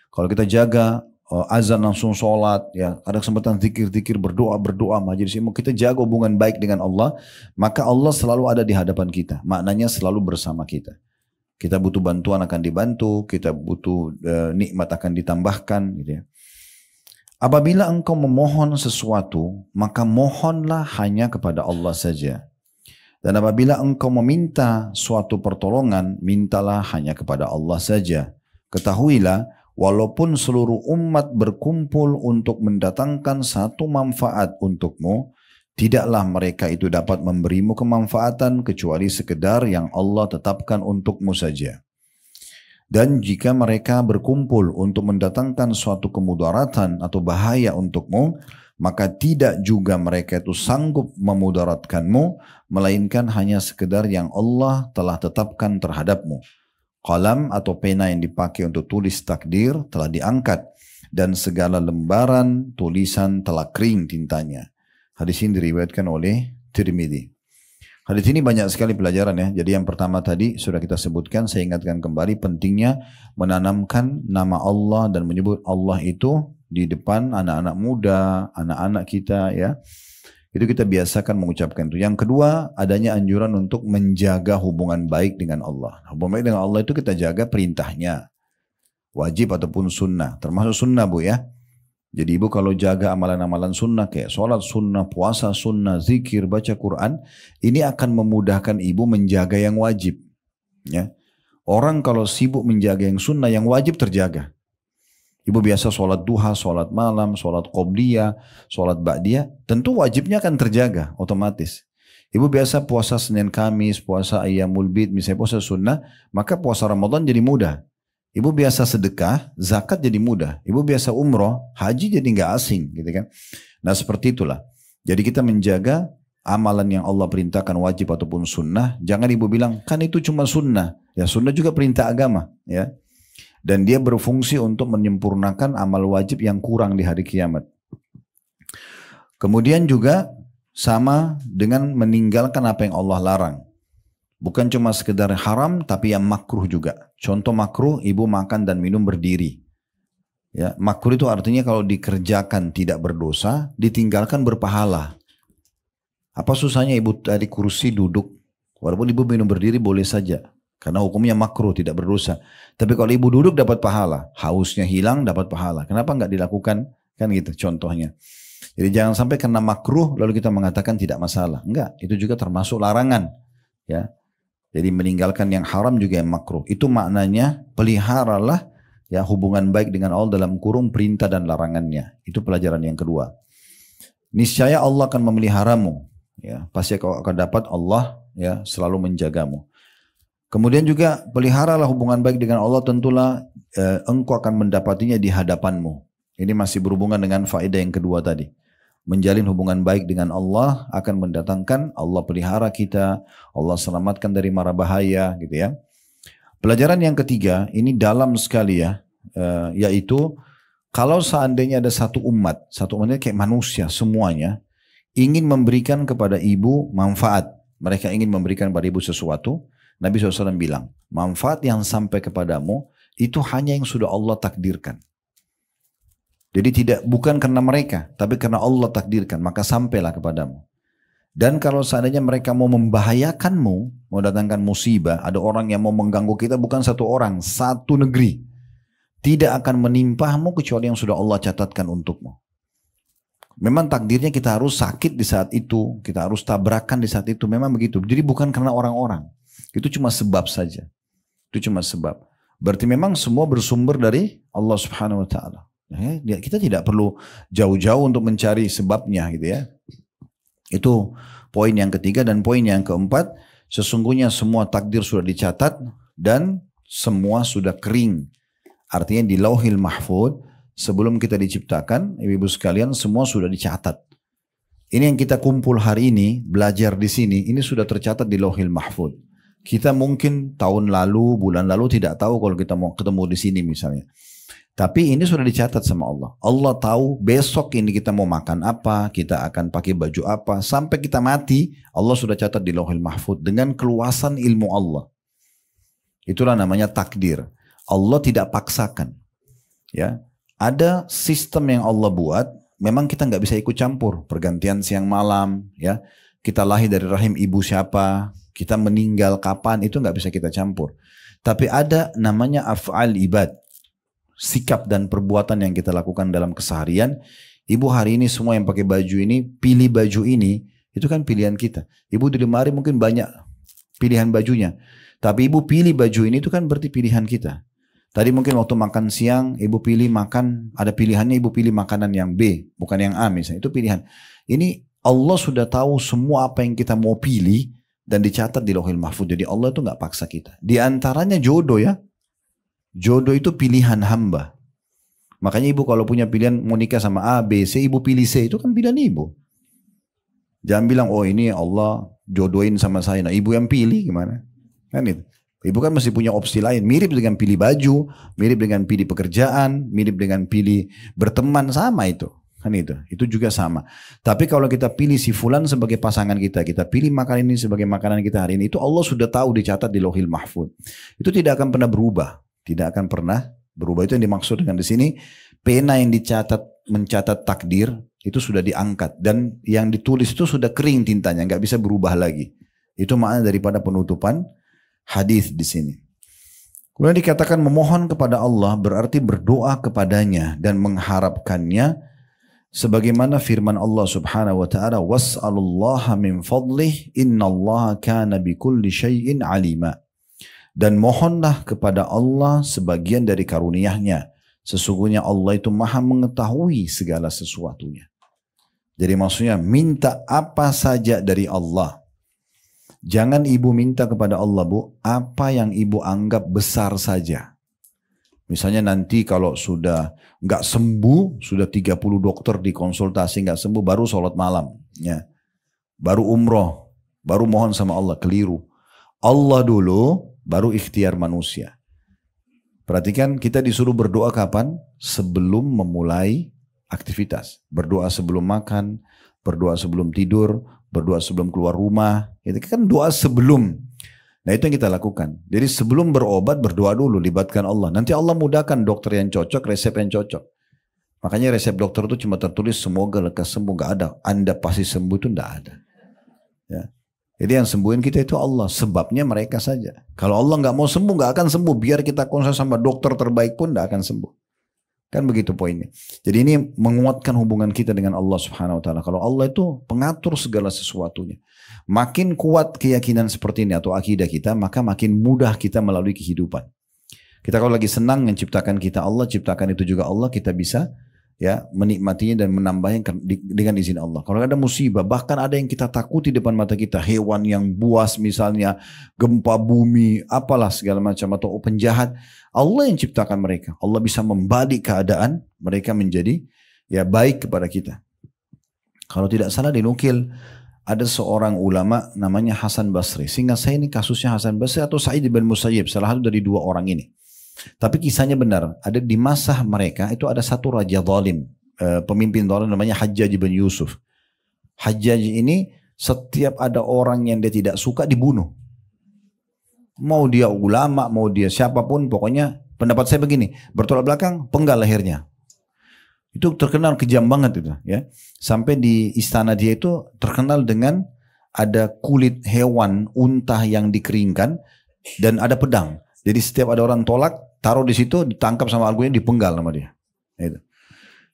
Kalau kita jaga azan langsung sholat, ya ada kesempatan zikir-zikir, berdoa majelis ilmu, kita jaga hubungan baik dengan Allah, maka Allah selalu ada di hadapan kita. Maknanya selalu bersama kita. Kita butuh bantuan akan dibantu, kita butuh nikmat akan ditambahkan, gitu ya. Apabila engkau memohon sesuatu, maka mohonlah hanya kepada Allah saja. Dan apabila engkau meminta suatu pertolongan, mintalah hanya kepada Allah saja. Ketahuilah, walaupun seluruh umat berkumpul untuk mendatangkan satu manfaat untukmu, tidaklah mereka itu dapat memberimu kemanfaatan kecuali sekedar yang Allah tetapkan untukmu saja. Dan jika mereka berkumpul untuk mendatangkan suatu kemudaratan atau bahaya untukmu, maka tidak juga mereka itu sanggup memudaratkanmu, melainkan hanya sekedar yang Allah telah tetapkan terhadapmu. Qalam atau pena yang dipakai untuk tulis takdir telah diangkat, dan segala lembaran tulisan telah kering tintanya. Hadis ini diriwayatkan oleh Tirmidzi. Hadis ini banyak sekali pelajaran ya. Jadi yang pertama tadi sudah kita sebutkan, saya ingatkan kembali pentingnya menanamkan nama Allah dan menyebut Allah itu di depan anak-anak muda, anak-anak kita ya. Itu kita biasakan mengucapkan itu. Yang kedua, adanya anjuran untuk menjaga hubungan baik dengan Allah. Hubungan baik dengan Allah itu kita jaga perintahnya. Wajib ataupun sunnah. Termasuk sunnah Bu ya. Jadi ibu kalau jaga amalan-amalan sunnah kayak sholat sunnah, puasa sunnah, zikir, baca Quran. Ini akan memudahkan ibu menjaga yang wajib. Ya. Orang kalau sibuk menjaga yang sunnah, yang wajib terjaga. Ibu biasa sholat duha, sholat malam, sholat qobliyah, sholat ba'diyah, tentu wajibnya akan terjaga otomatis. Ibu biasa puasa Senin Kamis, puasa Ayyamul Bid, misalnya puasa sunnah, maka puasa Ramadan jadi mudah. Ibu biasa sedekah, zakat jadi mudah. Ibu biasa umroh, haji jadi nggak asing, gitu kan? Nah seperti itulah. Jadi kita menjaga amalan yang Allah perintahkan wajib ataupun sunnah. Jangan ibu bilang kan itu cuma sunnah. Ya sunnah juga perintah agama, ya. Dan dia berfungsi untuk menyempurnakan amal wajib yang kurang di hari kiamat. Kemudian juga sama dengan meninggalkan apa yang Allah larang. Bukan cuma sekedar haram, tapi yang makruh juga. Contoh makruh, ibu makan dan minum berdiri. Ya, makruh itu artinya kalau dikerjakan tidak berdosa, ditinggalkan berpahala. Apa susahnya ibu tadi kursi duduk? Walaupun ibu minum berdiri boleh saja. Karena hukumnya makruh, tidak berdosa. Tapi kalau ibu duduk dapat pahala. Hausnya hilang dapat pahala. Kenapa nggak dilakukan? Kan gitu contohnya. Jadi jangan sampai karena makruh lalu kita mengatakan tidak masalah. Enggak, itu juga termasuk larangan. Ya. Jadi meninggalkan yang haram juga yang makruh. Itu maknanya peliharalah ya hubungan baik dengan Allah dalam kurung perintah dan larangannya. Itu pelajaran yang kedua. Niscaya Allah akan memeliharamu. Ya, pasti kau akan dapat Allah ya selalu menjagamu. Kemudian juga peliharalah hubungan baik dengan Allah, tentulah engkau akan mendapatinya di hadapanmu. Ini masih berhubungan dengan faedah yang kedua tadi. Menjalin hubungan baik dengan Allah akan mendatangkan Allah pelihara kita, Allah selamatkan dari mara bahaya gitu ya. Pelajaran yang ketiga, ini dalam sekali ya, yaitu kalau seandainya ada satu umatnya kayak manusia semuanya, ingin memberikan kepada ibu manfaat, mereka ingin memberikan kepada ibu sesuatu, Nabi SAW bilang, manfaat yang sampai kepadamu itu hanya yang sudah Allah takdirkan. Jadi bukan karena mereka, tapi karena Allah takdirkan, maka sampailah kepadamu. Dan kalau seandainya mereka mau membahayakanmu, mau datangkan musibah, ada orang yang mau mengganggu kita, bukan satu orang, satu negeri. Tidak akan menimpahmu kecuali yang sudah Allah catatkan untukmu. Memang takdirnya kita harus sakit di saat itu, kita harus tabrakan di saat itu, memang begitu. Jadi bukan karena orang-orang. Itu cuma sebab saja. Itu cuma sebab. Berarti memang semua bersumber dari Allah Subhanahu wa taala. Ya, kita tidak perlu jauh-jauh untuk mencari sebabnya gitu ya. Itu poin yang ketiga. Dan poin yang keempat, sesungguhnya semua takdir sudah dicatat dan semua sudah kering. Artinya di Lauhil Mahfuz sebelum kita diciptakan, ibu-ibu sekalian, semua sudah dicatat. Ini yang kita kumpul hari ini, belajar di sini, ini sudah tercatat di Lauhil Mahfuz. Kita mungkin tahun lalu, bulan lalu tidak tahu kalau kita mau ketemu di sini misalnya. Tapi ini sudah dicatat sama Allah. Allah tahu besok ini kita mau makan apa, kita akan pakai baju apa. Sampai kita mati, Allah sudah catat di Lauhil Mahfuz dengan keluasan ilmu Allah. Itulah namanya takdir. Allah tidak paksakan. Ya, ada sistem yang Allah buat. Memang kita nggak bisa ikut campur. Pergantian siang malam, ya. Kita lahir dari rahim ibu siapa, kita meninggal kapan, itu nggak bisa kita campur. Tapi ada namanya af'al ibad, sikap dan perbuatan yang kita lakukan dalam keseharian. Ibu hari ini semua yang pakai baju ini, pilih baju ini, itu kan pilihan kita. Ibu di lemari mungkin banyak pilihan bajunya, tapi ibu pilih baju ini, itu kan berarti pilihan kita. Tadi mungkin waktu makan siang, ibu pilih makan, ada pilihannya ibu pilih makanan yang B, bukan yang A misalnya, itu pilihan. Ini Allah sudah tahu semua apa yang kita mau pilih, dan dicatat di Lauhil Mahfuz. Jadi Allah itu nggak paksa kita. Di antaranya jodoh ya. Jodoh itu pilihan hamba. Makanya ibu kalau punya pilihan mau nikah sama A, B, C, ibu pilih C, itu kan pilihan ibu. Jangan bilang, oh ini Allah jodohin sama saya. Nah ibu yang pilih gimana? Kan itu. Ibu kan mesti punya opsi lain. Mirip dengan pilih baju, mirip dengan pilih pekerjaan, mirip dengan pilih berteman, sama itu. Kan itu juga sama. Tapi kalau kita pilih si fulan sebagai pasangan kita pilih makanan ini sebagai makanan kita hari ini, itu Allah sudah tahu dicatat di Lauhil Mahfuz. Itu tidak akan pernah berubah, tidak akan pernah berubah. Itu yang dimaksud dengan di sini, pena yang mencatat takdir itu sudah diangkat dan yang ditulis itu sudah kering tintanya, nggak bisa berubah lagi. Itu makna daripada penutupan hadis di sini. Kemudian dikatakan memohon kepada Allah berarti berdoa kepadanya dan mengharapkannya. Sebagaimana firman Allah Subhanahu wa taala, was'alullaha min fadlih innallaha kana bikulli syai'in alima. Dan mohonlah kepada Allah sebagian dari karunia-Nya. Sesungguhnya Allah itu Maha mengetahui segala sesuatunya. Jadi maksudnya minta apa saja dari Allah. Jangan ibu minta kepada Allah, Bu, apa yang ibu anggap besar saja. Misalnya nanti kalau sudah nggak sembuh, sudah 30 dokter dikonsultasi nggak sembuh, baru sholat malam, ya, baru umroh, baru mohon sama Allah, keliru. Allah dulu, baru ikhtiar manusia. Perhatikan kita disuruh berdoa kapan? Sebelum memulai aktivitas. Berdoa sebelum makan, berdoa sebelum tidur, berdoa sebelum keluar rumah. Itu kan doa sebelum. Nah itu yang kita lakukan. Jadi sebelum berobat berdoa dulu, libatkan Allah. Nanti Allah mudahkan dokter yang cocok, resep yang cocok. Makanya resep dokter itu cuma tertulis semoga lekas sembuh, gak ada. Anda pasti sembuh itu gak ada. Ya. Jadi yang sembuhin kita itu Allah, sebabnya mereka saja. Kalau Allah nggak mau sembuh, nggak akan sembuh. Biar kita konsul sama dokter terbaik pun nggak akan sembuh. Kan begitu poinnya. Jadi ini menguatkan hubungan kita dengan Allah Subhanahu Wa Taala. Kalau Allah itu pengatur segala sesuatunya. Makin kuat keyakinan seperti ini atau akidah kita, maka makin mudah kita melalui kehidupan. Kita kalau lagi senang yang ciptakan kita Allah, ciptakan itu juga Allah, kita bisa ya menikmatinya dan menambahnya dengan izin Allah. Kalau ada musibah, bahkan ada yang kita takuti depan mata kita, hewan yang buas misalnya, gempa bumi, apalah segala macam, atau penjahat, Allah yang ciptakan mereka. Allah bisa membalik keadaan mereka menjadi ya baik kepada kita. Kalau tidak salah dinukil, ada seorang ulama namanya Hasan Basri. Seingat saya ini kasusnya Hasan Basri atau Sa'id bin Musayyib, salah satu dari dua orang ini. Tapi kisahnya benar, ada di masa mereka itu ada satu raja zalim, pemimpin zalim namanya Hajjaj bin Yusuf. Hajjaj ini setiap ada orang yang dia tidak suka dibunuh. Mau dia ulama, mau dia siapapun, pokoknya pendapat saya begini, bertolak belakang, penggal lehernya. Itu terkenal kejam banget itu, ya. Sampai di istana dia itu terkenal dengan ada kulit hewan unta yang dikeringkan dan ada pedang. Jadi setiap ada orang tolak, taruh di situ, ditangkap sama argunya, dipenggal sama dia. Itu.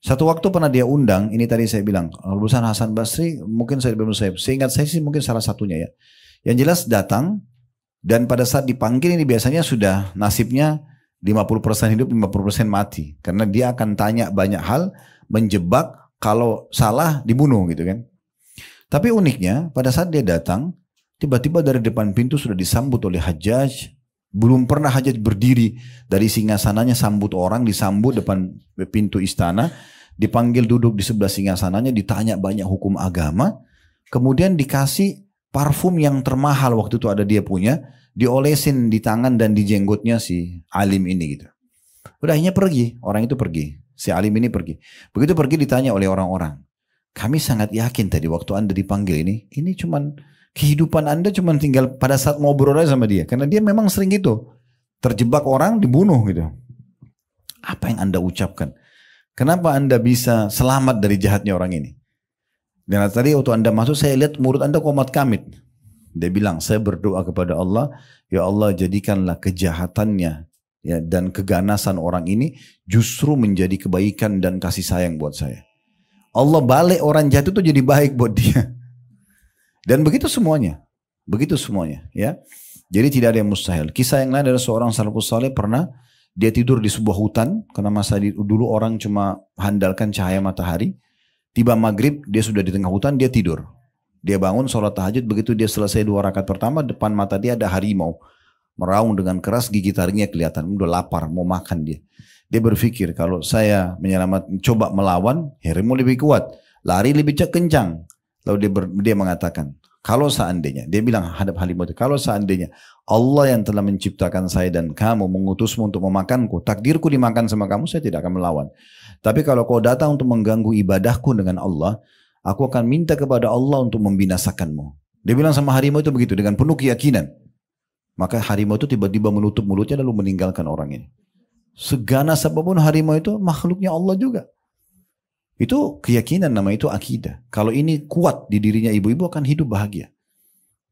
Satu waktu pernah dia undang, ini tadi saya bilang, lulusan Hasan Basri, mungkin saya belum seingat saya sih mungkin salah satunya ya. Yang jelas datang, dan pada saat dipanggil ini biasanya sudah nasibnya 50% hidup, 50% mati. Karena dia akan tanya banyak hal, menjebak, kalau salah dibunuh gitu kan. Tapi uniknya, pada saat dia datang, tiba-tiba dari depan pintu sudah disambut oleh Hajjaj. Belum pernah Hajjaj berdiri dari singgasananya sambut orang, disambut depan pintu istana, dipanggil duduk di sebelah singgasananya, ditanya banyak hukum agama, kemudian dikasih parfum yang termahal waktu itu ada dia punya, diolesin di tangan dan di jenggotnya si alim ini gitu. Udah akhirnya pergi, orang itu pergi, si alim ini pergi. Begitu pergi ditanya oleh orang-orang, kami sangat yakin tadi waktu Anda dipanggil ini cuman kehidupan Anda cuma tinggal pada saat ngobrol aja sama dia. Karena dia memang sering gitu. Terjebak orang, dibunuh gitu. Apa yang Anda ucapkan? Kenapa Anda bisa selamat dari jahatnya orang ini? Dan tadi waktu Anda masuk, saya lihat mulut Anda komat kamit. Dia bilang, saya berdoa kepada Allah, ya Allah jadikanlah kejahatannya ya, dan keganasan orang ini justru menjadi kebaikan dan kasih sayang buat saya. Allah balik orang jahat itu jadi baik buat dia. Dan begitu semuanya ya. Jadi tidak ada yang mustahil. Kisah yang lain adalah seorang salafus saleh pernah dia tidur di sebuah hutan, karena masa dulu orang cuma handalkan cahaya matahari. Tiba maghrib dia sudah di tengah hutan, dia tidur. Dia bangun sholat tahajud, begitu dia selesai 2 rakaat pertama, depan mata dia ada harimau meraung dengan keras, gigi taringnya kelihatan, udah lapar mau makan dia. Dia berpikir kalau saya coba melawan, harimau lebih kuat, lari lebih kencang. Lalu dia mengatakan, kalau seandainya, dia bilang hadap harimau itu, kalau seandainya Allah yang telah menciptakan saya dan kamu mengutusmu untuk memakanku, takdirku dimakan sama kamu, saya tidak akan melawan. Tapi kalau kau datang untuk mengganggu ibadahku dengan Allah, aku akan minta kepada Allah untuk membinasakanmu. Dia bilang sama harimau itu begitu, dengan penuh keyakinan. Maka harimau itu tiba-tiba menutup mulutnya lalu meninggalkan orang ini. Seganas apapun harimau itu makhluknya Allah juga. Itu keyakinan, nama itu akidah. Kalau ini kuat di dirinya ibu-ibu akan hidup bahagia.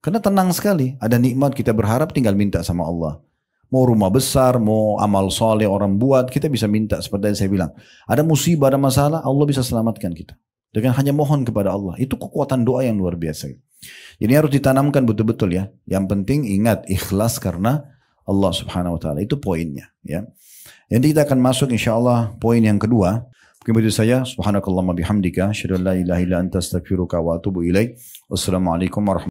Karena tenang sekali. Ada nikmat kita berharap tinggal minta sama Allah. Mau rumah besar, mau amal soleh orang buat, kita bisa minta seperti yang saya bilang. Ada musibah, ada masalah, Allah bisa selamatkan kita. Dengan hanya mohon kepada Allah. Itu kekuatan doa yang luar biasa. Jadi harus ditanamkan betul-betul ya. Yang penting ingat ikhlas karena Allah Subhanahu Wa Taala. Itu poinnya ya. Nanti kita akan masuk insyaAllah poin yang kedua. Mungkin begitu saja. Subhanakallahumma bihamdika. Asyhadu an la ilaha illa anta astaghfiruka wa atubu ilaik. Wassalamualaikum warahmatullahi wabarakatuh.